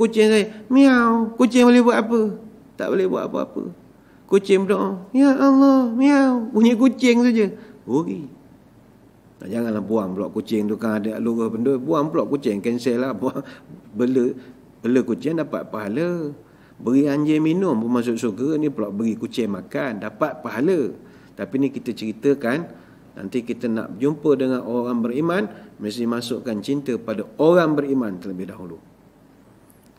miau. Kucing boleh buat apa? Tak boleh buat apa-apa. Kucing berdoa, ya Allah, miau. Bunyi kucing saja, rugi. Janganlah buang pula kucing tu, kan ada lurah benda, buang pula kucing, cancel lah. Buang bela kucing dapat pahala. Beri anjing minum pun masuk surga, ni pula beri kucing makan, dapat pahala. Tapi ni kita ceritakan, nanti kita nak jumpa dengan orang beriman, mesti masukkan cinta pada orang beriman terlebih dahulu.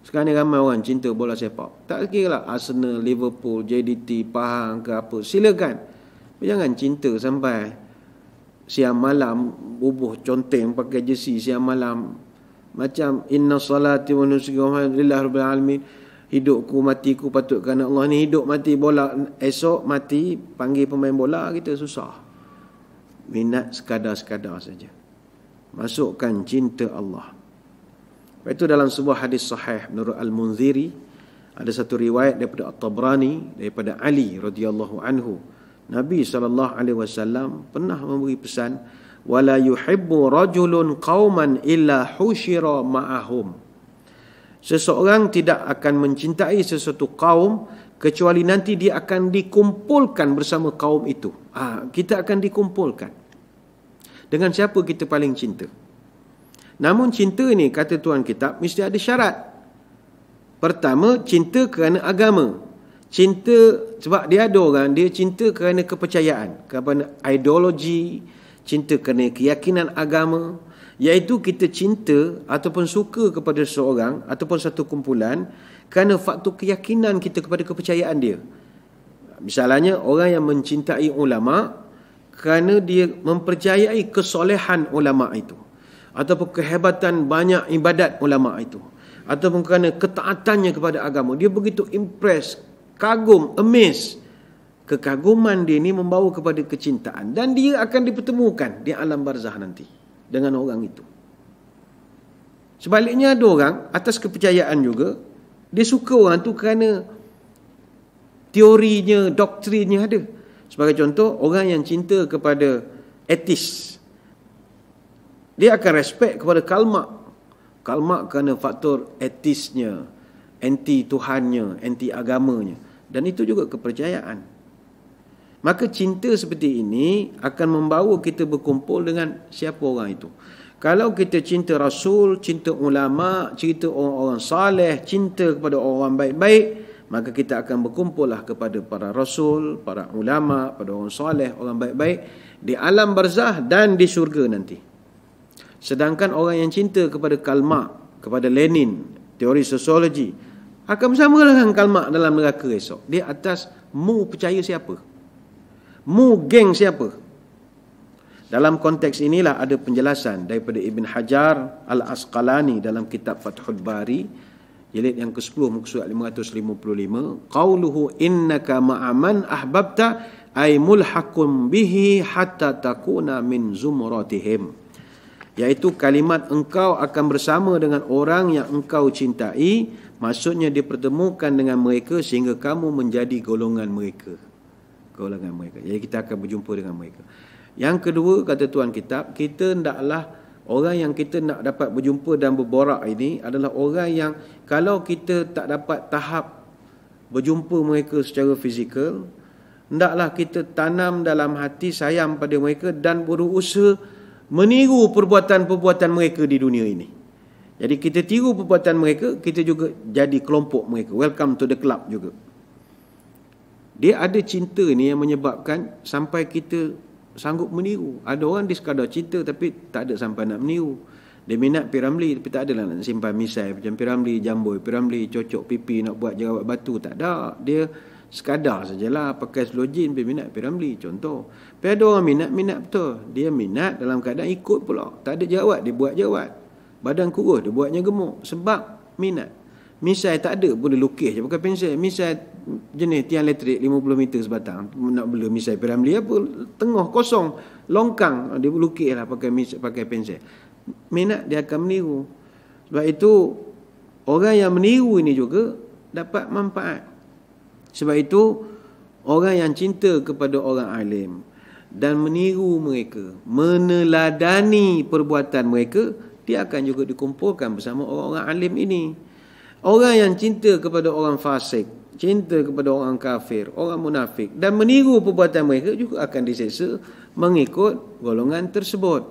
Sekarang ni ramai orang cinta bola sepak. Tak kira lah Arsenal, Liverpool, JDT, Pahang ke apa, silakan. Jangan cinta sampai siang malam bubuh conteng pakai jersey siang malam. Macam inna salati wa nusuki wa lillahi rabbil alamin. Hidupku matiku patut kerana Allah. Ni hidup mati bola, esok mati panggil pemain bola kita susah. Minat sekadar-sekadar saja. Masukkan cinta Allah. Itu dalam sebuah hadis sahih menurut Al-Munziri, ada satu riwayat daripada At-Tabrani daripada Ali radhiyallahu anhu, Nabi SAW pernah memberi pesan, wala yuhibbu rajulun qauman illa husyira ma'ahum. Seseorang tidak akan mencintai sesuatu kaum kecuali nanti dia akan dikumpulkan bersama kaum itu. Kita akan dikumpulkan. Dengan siapa kita paling cinta? Namun cinta ni, kata tuan kitab, mesti ada syarat. Pertama, cinta kerana agama. Cinta, sebab dia ada orang, dia cinta kerana kepercayaan, kerana ideologi, cinta kerana keyakinan agama, iaitu kita cinta ataupun suka kepada seseorang ataupun satu kumpulan kerana faktor keyakinan kita kepada kepercayaan dia. Misalnya, orang yang mencintai ulama kerana dia mempercayai kesolehan ulama itu, ataupun kehebatan banyak ibadat ulama itu, ataupun kerana ketaatannya kepada agama. Dia begitu impress, kagum, amazed. Kekaguman dia ni membawa kepada kecintaan, dan dia akan dipertemukan di alam barzah nanti dengan orang itu. Sebaliknya ada orang atas kepercayaan juga, dia suka orang tu kerana teorinya, doktrinnya ada. Sebagai contoh, orang yang cinta kepada etis, dia akan respect kepada Karl Marx. Karl Marx kerana faktor etisnya, anti Tuhannya, anti agamanya. Dan itu juga kepercayaan. Maka cinta seperti ini akan membawa kita berkumpul dengan siapa orang itu. Kalau kita cinta Rasul, cinta ulama, cinta orang-orang saleh, cinta kepada orang baik-baik, maka kita akan berkumpullah kepada para Rasul, para ulama, pada orang saleh, orang baik-baik di alam barzah dan di syurga nanti. Sedangkan orang yang cinta kepada Karl Marx, kepada Lenin, teori sosiologi, akan bersama dengan Karl Marx dalam neraka esok. Dia atas mu percaya siapa, mu geng siapa. Dalam konteks inilah ada penjelasan daripada Ibn Hajar Al-Asqalani dalam kitab Fathul Bari, jilid yang ke-10 muka surat 555, qauluhu innaka ma'aman ahbabta ay mulhaqun bihi hatta takuna min zumratihim, iaitu kalimat engkau akan bersama dengan orang yang engkau cintai, maksudnya dipertemukan dengan mereka sehingga kamu menjadi golongan mereka. Golongan mereka. Jadi kita akan berjumpa dengan mereka. Yang kedua, kata tuan kitab, kita hendaklah, orang yang kita nak dapat berjumpa dan berborak ini adalah orang yang kalau kita tak dapat tahap berjumpa mereka secara fizikal, hendaklah kita tanam dalam hati sayang pada mereka dan berusaha meniru perbuatan-perbuatan mereka di dunia ini. Jadi kita tiru perbuatan mereka, kita juga jadi kelompok mereka. Welcome to the club juga. Dia ada cinta ni yang menyebabkan sampai kita sanggup meniru. Ada orang dia sekadar cinta tapi tak ada sampai nak meniru. Dia minat P.Ramlee tapi tak adalah nak simpan misai macam P.Ramlee, jamboi P.Ramlee, cocok pipi nak buat jerawat batu, tak ada. Dia sekadar sajalah pakai selojin dia minat P.Ramlee contoh. Tapi ada orang minat betul. Dia minat dalam keadaan ikut pula. Tak ada jerawat, dia buat jerawat. Badan kurus, dia buatnya gemuk sebab minat. Misai tak ada pun dia lukis je pakai pensel. Misai jenis tiang elektrik 50 meter sebatang. Nak bela misai P.Ramlee apa, tengah kosong, longkang, dia lukis lah pakai pensel. Minat dia akan meniru. Sebab itu orang yang meniru ini juga dapat manfaat. Sebab itu orang yang cinta kepada orang alim dan meniru mereka, meneladani perbuatan mereka, dia akan juga dikumpulkan bersama orang-orang alim ini. Orang yang cinta kepada orang fasik, cinta kepada orang kafir, orang munafik dan meniru perbuatan mereka juga akan diseksa mengikut golongan tersebut.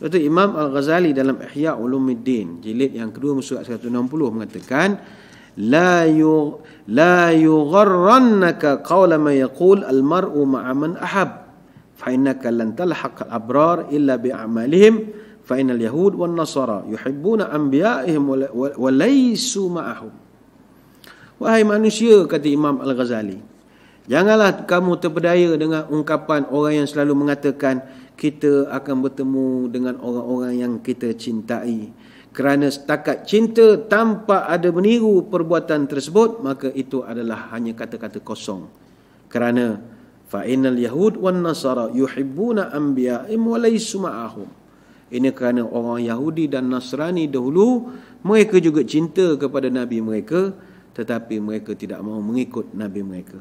Itu Imam Al-Ghazali dalam Ihya Ulumuddin jilid yang kedua surat 160 mengatakan, la yugharrannaka qawla man yaqul al-mar'u ma'a man ahab fa innaka lan talhaq al-abrar illa bi'amalihim fa innal yahud wan nasara yuhibbuna anbiya'ihim wa laysu ma'ahum. Wahai manusia, kata Imam Al-Ghazali, janganlah kamu terpedaya dengan ungkapan orang yang selalu mengatakan kita akan bertemu dengan orang-orang yang kita cintai. Kerana setakat cinta tanpa ada meniru perbuatan tersebut, maka itu adalah hanya kata-kata kosong. Kerana fa innal yahud wan nasara yuhibbuna anbiya'ihim wa laysu ma'ahum. Ini kerana orang Yahudi dan Nasrani dahulu Mereka juga cinta kepada Nabi mereka, tetapi mereka tidak mahu mengikut Nabi mereka.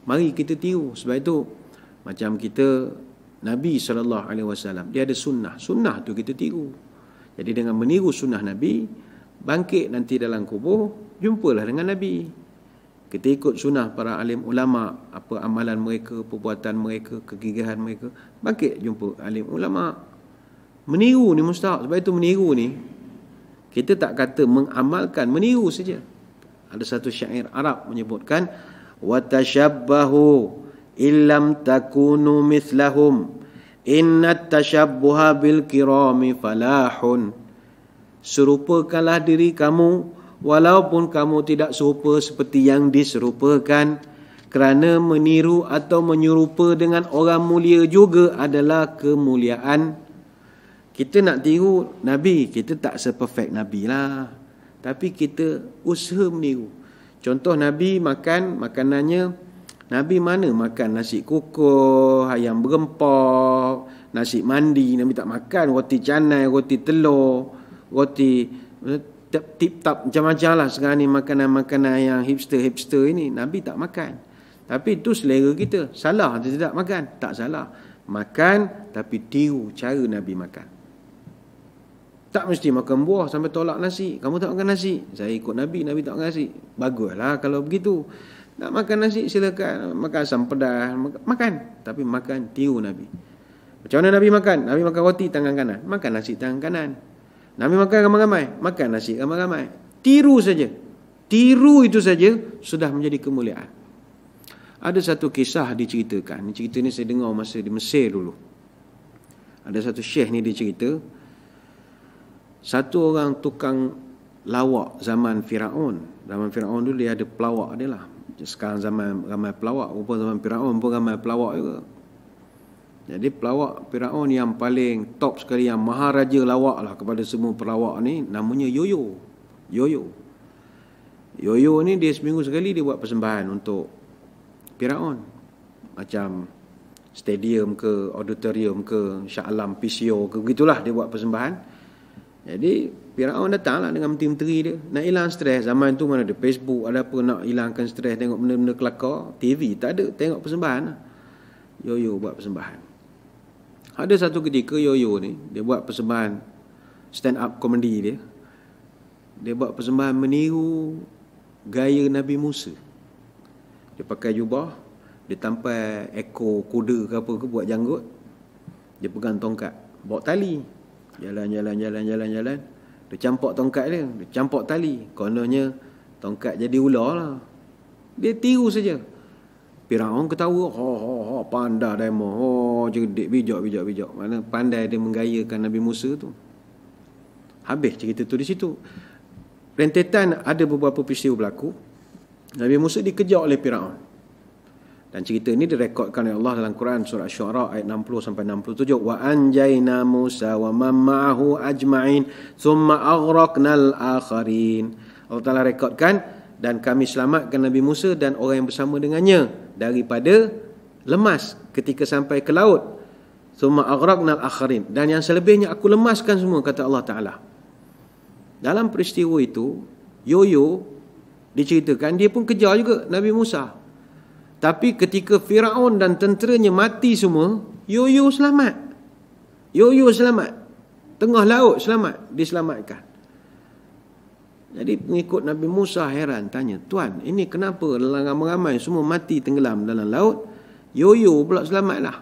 Mari kita tiru. Sebab itu, macam kita, Nabi SAW, dia ada sunnah. Sunnah tu kita tiru. Jadi dengan meniru sunnah Nabi, bangkit nanti dalam kubur, jumpalah dengan Nabi. Kita ikut sunnah para alim ulama, apa amalan mereka, perbuatan mereka, kegigihan mereka, bangkit jumpa alim ulama. Meniru ni mustahak. Sebab itu meniru ni, kita tak kata mengamalkan, meniru saja. Ada satu syair Arab menyebutkan, وَتَشَبَّهُ إِلَّمْ تَكُونُوا مِثْلَهُمْ إِنَّ التَّشَبُّهَ بِالْكِرَامِ فَلَاحٌ. Serupakanlah diri kamu, walaupun kamu tidak serupa seperti yang diserupakan, kerana meniru atau menyerupa dengan orang mulia juga adalah kemuliaan. Kita nak tiru Nabi, kita tak seperfect Nabi lah, tapi kita usaha meniru. Contoh Nabi makan, makanannya, Nabi mana makan nasi kukuh, ayam berempah, nasi mandi. Nabi tak makan roti canai, roti telur, roti tip-tap macam-macam lah. Sekarang ni makanan-makanan yang hipster-hipster ini, Nabi tak makan. Tapi itu selera kita. Salah atau tidak makan? Tak salah. Makan, tapi tiru cara Nabi makan. Tak mesti makan buah sampai tolak nasi. Kamu tak makan nasi, saya ikut Nabi, Nabi tak makan nasi. Baguslah kalau begitu. Nak makan nasi silakan, makan asam pedas, makan. Tapi makan tiru Nabi. Macam mana Nabi makan? Nabi makan roti tangan kanan, makan nasi tangan kanan. Nabi makan ramai-ramai, makan nasi ramai-ramai. Tiru saja. Tiru itu saja sudah menjadi kemuliaan. Ada satu kisah diceritakan. Cerita ni saya dengar masa di Mesir dulu. Ada satu syekh ni dia cerita, satu orang tukang lawak zaman Firaun. Zaman Firaun dulu dia ada pelawak dia lah. Sekarang zaman ramai pelawak, rupa zaman Firaun pun ramai pelawak juga. Jadi pelawak Firaun yang paling top sekali, yang maharaja lawak lah kepada semua pelawak ni, namanya Yoyo. Yoyo. Yoyo ni dia seminggu sekali dia buat persembahan untuk Firaun. Macam stadium ke, auditorium ke, Shah Alam, PCO ke, begitulah dia buat persembahan. Jadi Firaun datanglah dengan menteri-menteri dia, nak hilang stres. Zaman tu mana ada Facebook, ada apa, nak hilangkan stres, tengok benda-benda kelakar. TV tak ada, tengok persembahan. Yoyo buat persembahan. Ada satu ketika Yoyo ni, dia buat persembahan stand up comedy dia. Dia buat persembahan meniru gaya Nabi Musa. Dia pakai jubah, dia tampal ekor kuda ke apa ke, buat janggut. Dia pegang tongkat, bawa tali. Jalan. Dia campak tongkat dia, dia campak tali. Kononnya tongkat jadi ular lah. Dia tiru saja. Firaun ketawa, pandai demo, cerdik, bijak. Mana pandai dia menggayakan Nabi Musa tu. Habis cerita tu di situ. Rentetan ada beberapa peristiwa berlaku. Nabi Musa dikejar oleh Firaun. Dan cerita ini direkodkan oleh Allah dalam Quran surah Asy-Syu'ara ayat 60 sampai 67. Wa anjayna Musa wa man ma'ahu ajma'in thumma aghraqnal akharin. Allah Taala rekodkan, dan kami selamatkan Nabi Musa dan orang yang bersama dengannya daripada lemas ketika sampai ke laut. Thumma aghraqnal akharin. Dan yang selebihnya aku lemaskan semua, kata Allah Taala. Dalam peristiwa itu, Yoyo diceritakan dia pun kejar juga Nabi Musa. Tapi ketika Firaun dan tenteranya mati semua, Yoyo selamat. Yoyo selamat. Tengah laut selamat, diselamatkan. Jadi pengikut Nabi Musa heran, tanya, Tuan, ini kenapa ramai-ramai semua mati tenggelam dalam laut, Yoyo pula selamatlah?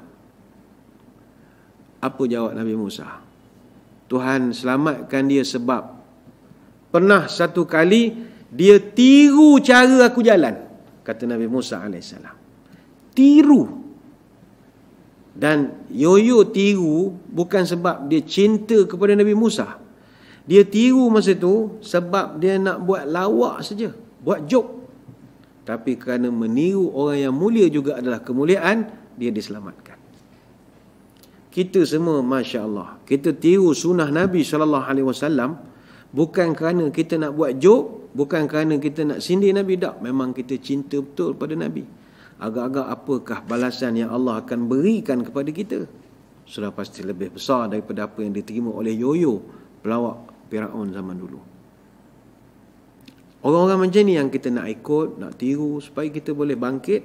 Apa jawab Nabi Musa? Tuhan selamatkan dia sebab pernah satu kali dia tiru cara aku jalan, kata Nabi Musa AS. Tiru. Dan Yoyo tiru bukan sebab dia cinta kepada Nabi Musa. Dia tiru masa tu sebab dia nak buat lawak saja, buat joke. Tapi kerana meniru orang yang mulia juga adalah kemuliaan, dia diselamatkan. Kita semua, Masya Allah, kita tiru sunnah Nabi SAW bukan kerana kita nak buat joke, bukan kerana kita nak sindir Nabi, tak. Memang kita cinta betul pada Nabi. Agak-agak apakah balasan yang Allah akan berikan kepada kita? Sudah pasti lebih besar daripada apa yang diterima oleh Yoyo, pelawak Firaun zaman dulu. Orang-orang macam ni yang kita nak ikut, nak tiru supaya kita boleh bangkit,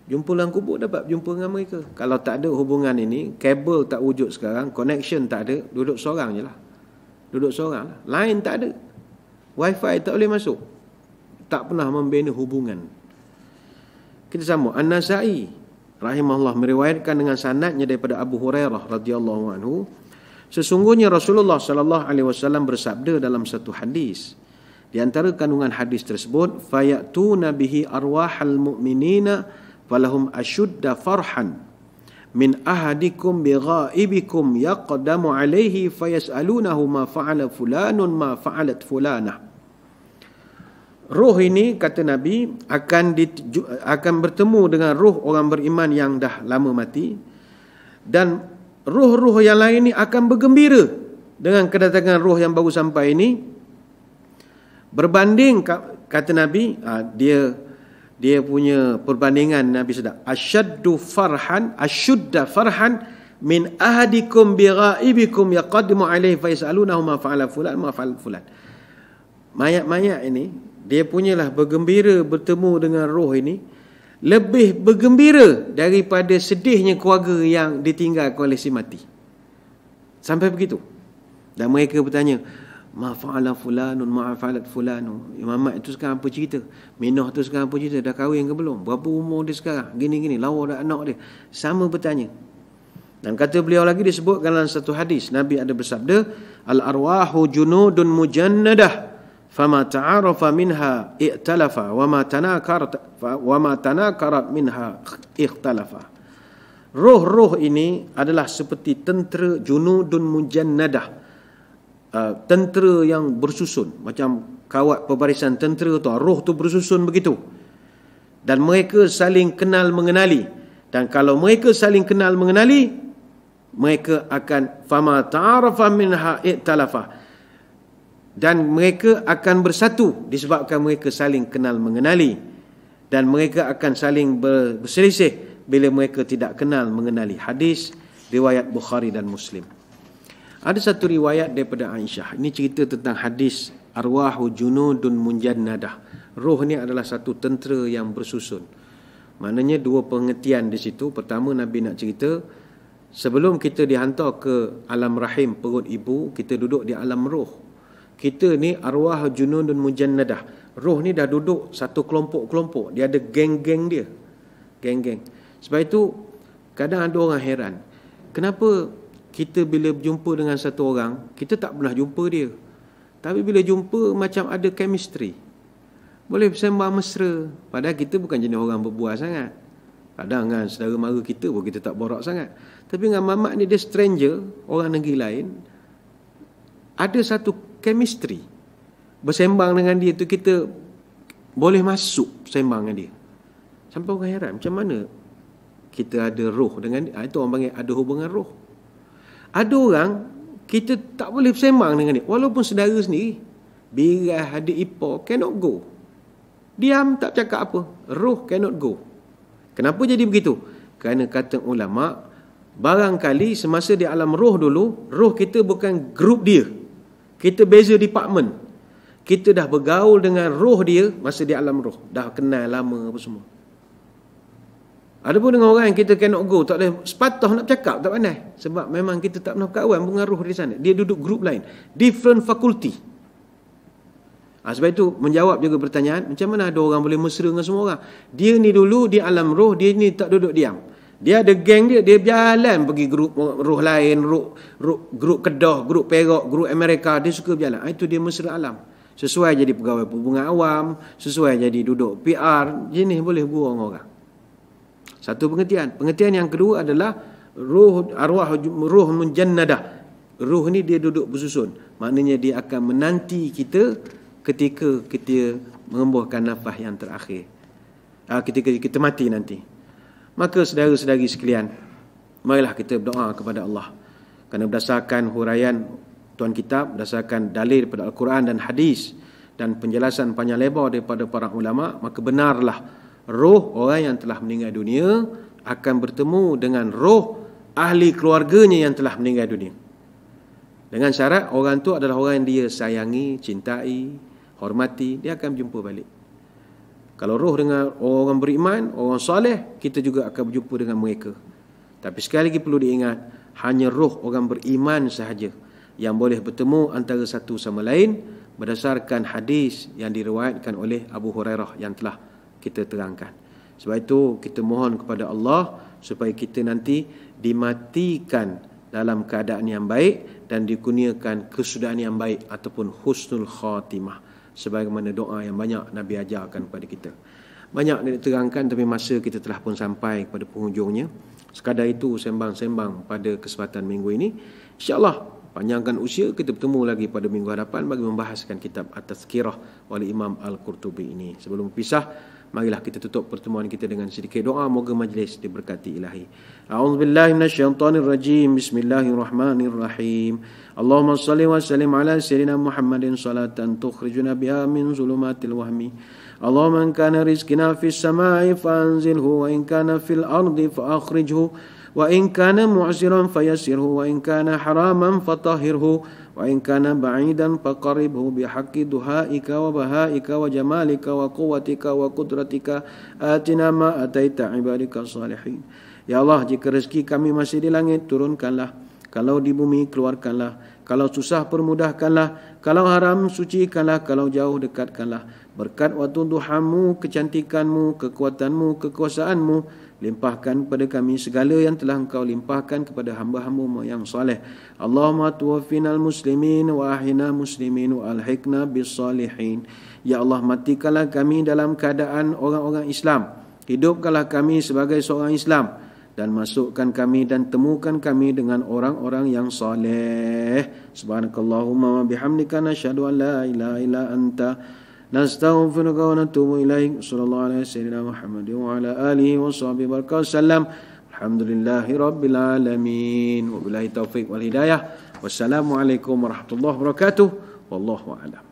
jumpa dalam kubur, dapat jumpa dengan mereka. Kalau tak ada hubungan ini, kabel tak wujud sekarang, connection tak ada, duduk seorang je lah. Duduk seorang lah. Lain tak ada. Wifi tak boleh masuk. Tak pernah membina hubungan. Kita sambung. An-Nasai rahimahullah meriwayatkan dengan sanadnya daripada Abu Hurairah radhiyallahu anhu, sesungguhnya Rasulullah sallallahu alaihi wasallam bersabda dalam satu hadis. Di antara kandungan hadis tersebut, fayatuna bihi arwahal mu'minina falahum ashudda farhan min ahadikum bighaibikum yaqdamu alaihi fayas'alunahu ma fa'ala fulanun ma fa'alat fulanah. Roh ini, kata Nabi, akan bertemu dengan roh orang beriman yang dah lama mati, dan roh-roh yang lain ini akan bergembira dengan kedatangan roh yang baru sampai ini. Berbanding, kata Nabi, dia punya perbandingan Nabi sedap. Asyudda farhan min ahadikum bighaibikum yaqaddimu alaihi fa yasalunahu ma fa'ala fulan ma fa'al fulan. Mayat-mayat ini, dia punyalah bergembira bertemu dengan roh ini, lebih bergembira daripada sedihnya keluarga yang ditinggalkan oleh si mati. Sampai begitu. Dan mereka bertanya, ma fa'ala fulanun ma fa'alat fulanu. Muhammad itu sekarang apa cerita? Minah tu sekarang apa cerita? Dah kahwin ke belum? Berapa umur dia sekarang? Gini-gini, lawa dah anak dia. Sama bertanya. Dan kata beliau lagi, disebut dalam satu hadis, Nabi ada bersabda, al-arwahu junudun mujannadah fama ta'arafa minha i'talafa wa ma tanakarat minha ikhtalafa. Roh-roh ini adalah seperti tentera junudun mujannadah, tentera yang bersusun, macam kawat pebarisan tentera tu, roh tu bersusun begitu, dan mereka saling kenal mengenali. Dan kalau mereka saling kenal mengenali, mereka akan fama ta'arafa minha i'talafa, dan mereka akan bersatu disebabkan mereka saling kenal mengenali, dan mereka akan saling berselisih bila mereka tidak kenal mengenali. Hadis riwayat Bukhari dan Muslim. Ada satu riwayat daripada Aisyah. Ini cerita tentang hadis arwahu junudun munjannadah. Roh ni adalah satu tentera yang bersusun. Maknanya dua pengertian di situ. Pertama, Nabi nak cerita, sebelum kita dihantar ke alam rahim perut ibu, kita duduk di alam roh. Kita ni arwah junudun munjannadah. Roh ni dah duduk satu kelompok-kelompok. Dia ada geng-geng dia. Geng-geng. Sebab itu kadang ada orang heran, kenapa kita bila berjumpa dengan satu orang, kita tak pernah jumpa dia, tapi bila jumpa macam ada chemistry, boleh bersembang mesra, padahal kita bukan jenis orang berbual sangat. Kadang dengan saudara mara kita pun kita tak borak sangat, tapi dengan mamak ni dia stranger, orang negeri lain, ada satu chemistry. Bersembang dengan dia tu kita boleh masuk sembang dengan dia. Sampai orang heran, macam mana kita ada roh dengan dia? Itu orang panggil ada hubungan roh. Ada orang kita tak boleh bersembang dengan dia, walaupun saudara sendiri. Birah, adik ipar, cannot go. Diam, tak cakap apa. Roh cannot go. Kenapa jadi begitu? Kerana kata ulama, barangkali semasa di alam roh dulu, roh kita bukan grup dia. Kita beza department. Kita dah bergaul dengan roh dia masa di alam roh. Dah kenal lama apa semua. Ada pun dengan orang yang kita cannot go, tak boleh sepatah nak cakap, tak pandai. Sebab memang kita tak pernah berkawan pengaruh di sana. Dia duduk grup lain. Different faculty. Sebab itu menjawab juga pertanyaan, macam mana ada orang boleh mesra dengan semua orang? Dia ni dulu di alam roh, dia ni tak duduk diam. Dia ada geng dia, dia berjalan pergi grup roh lain, grup Kedah, grup Perak, grup Amerika, dia suka berjalan. Itu dia mesra alam. Sesuai jadi pegawai perhubungan awam, sesuai jadi duduk PR, jenis boleh buang orang. Satu pengertian. Pengertian yang kedua adalah roh, arwah roh munjannadah. Roh ni dia duduk bersusun. Maknanya dia akan menanti kita ketika kita mengembuhkan nafas yang terakhir. Ketika kita mati nanti. Maka saudara-saudari sekalian, marilah kita berdoa kepada Allah. Kerana berdasarkan huraian Tuan Kitab, berdasarkan dalil daripada Al-Quran dan hadis, dan penjelasan panjang lebar daripada para ulama, maka benarlah roh orang yang telah meninggal dunia akan bertemu dengan roh ahli keluarganya yang telah meninggal dunia. Dengan syarat orang tu adalah orang yang dia sayangi, cintai, hormati, dia akan jumpa balik. Kalau roh dengan orang beriman, orang soleh, kita juga akan berjumpa dengan mereka. Tapi sekali lagi perlu diingat, hanya roh orang beriman sahaja yang boleh bertemu antara satu sama lain berdasarkan hadis yang diriwayatkan oleh Abu Hurairah yang telah kita terangkan. Sebab itu kita mohon kepada Allah supaya kita nanti dimatikan dalam keadaan yang baik dan dikurniakan kesudahan yang baik ataupun husnul khatimah, sebagaimana doa yang banyak Nabi ajarkan kepada kita. Banyak diterangkan, tapi masa kita telah pun sampai kepada penghujungnya. Sekadar itu sembang-sembang pada kesempatan minggu ini. InsyaAllah panjangkan usia, kita bertemu lagi pada minggu hadapan bagi membahaskan kitab At-Tazkirah oleh Imam Al-Qurtubi ini. Sebelum berpisah, marilah kita tutup pertemuan kita dengan sedikit doa, moga majlis diberkati ilahi. A'udzubillahi minasyaitonirrajim. Bismillahirrahmanirrahim. Allahumma salli wa sallim ala sayyidina Muhammadin salatan tukhrijuna biha min zulumatil wahmi. Allahumma in kana rizqina fis samai fanzilhu wa in kana fil ardi fa akhrijhu wa in kana mu'siran fayassirhu wa in kana haraman fatahhirhu wa in kana ba'idan faqarribhu bihaqqi duhaika wa bahaika wa jamalika wa quwwatika wa qudratika atina ma ataita ibadika salihin. Ya Allah, jika rezeki kami masih di langit, turunkanlah. Kalau di bumi, keluarkanlah. Kalau susah, permudahkanlah. Kalau haram, sucikanlah. Kalau jauh, dekatkanlah. Berkat waktu duhamu, kecantikanmu, kekuatanmu, kekuasaanmu, limpahkan kepada kami segala yang telah engkau limpahkan kepada hamba-hambamu yang saleh. Allahumma tuwaffinal muslimin wa ahyina muslimin wa alhiqna bis salihin. Ya Allah, matikanlah kami dalam keadaan orang-orang Islam. Hidupkanlah kami sebagai seorang Islam. Dan masukkan kami dan temukan kami dengan orang-orang yang saleh. Subhanakallahumma wa bihamdika nasyhadu an la ilaha illa anta nastaghfiruka wa natubu ilaik. Sallallahu alaihi sayyidina Muhammad wa ala alihi wa sahbihi wasallam. Alhamdulillahi rabbil alamin. Wabillahi taufiq wal hidayah. Wassalamualaikum warahmatullahi wabarakatuh. Wallahu a'lam.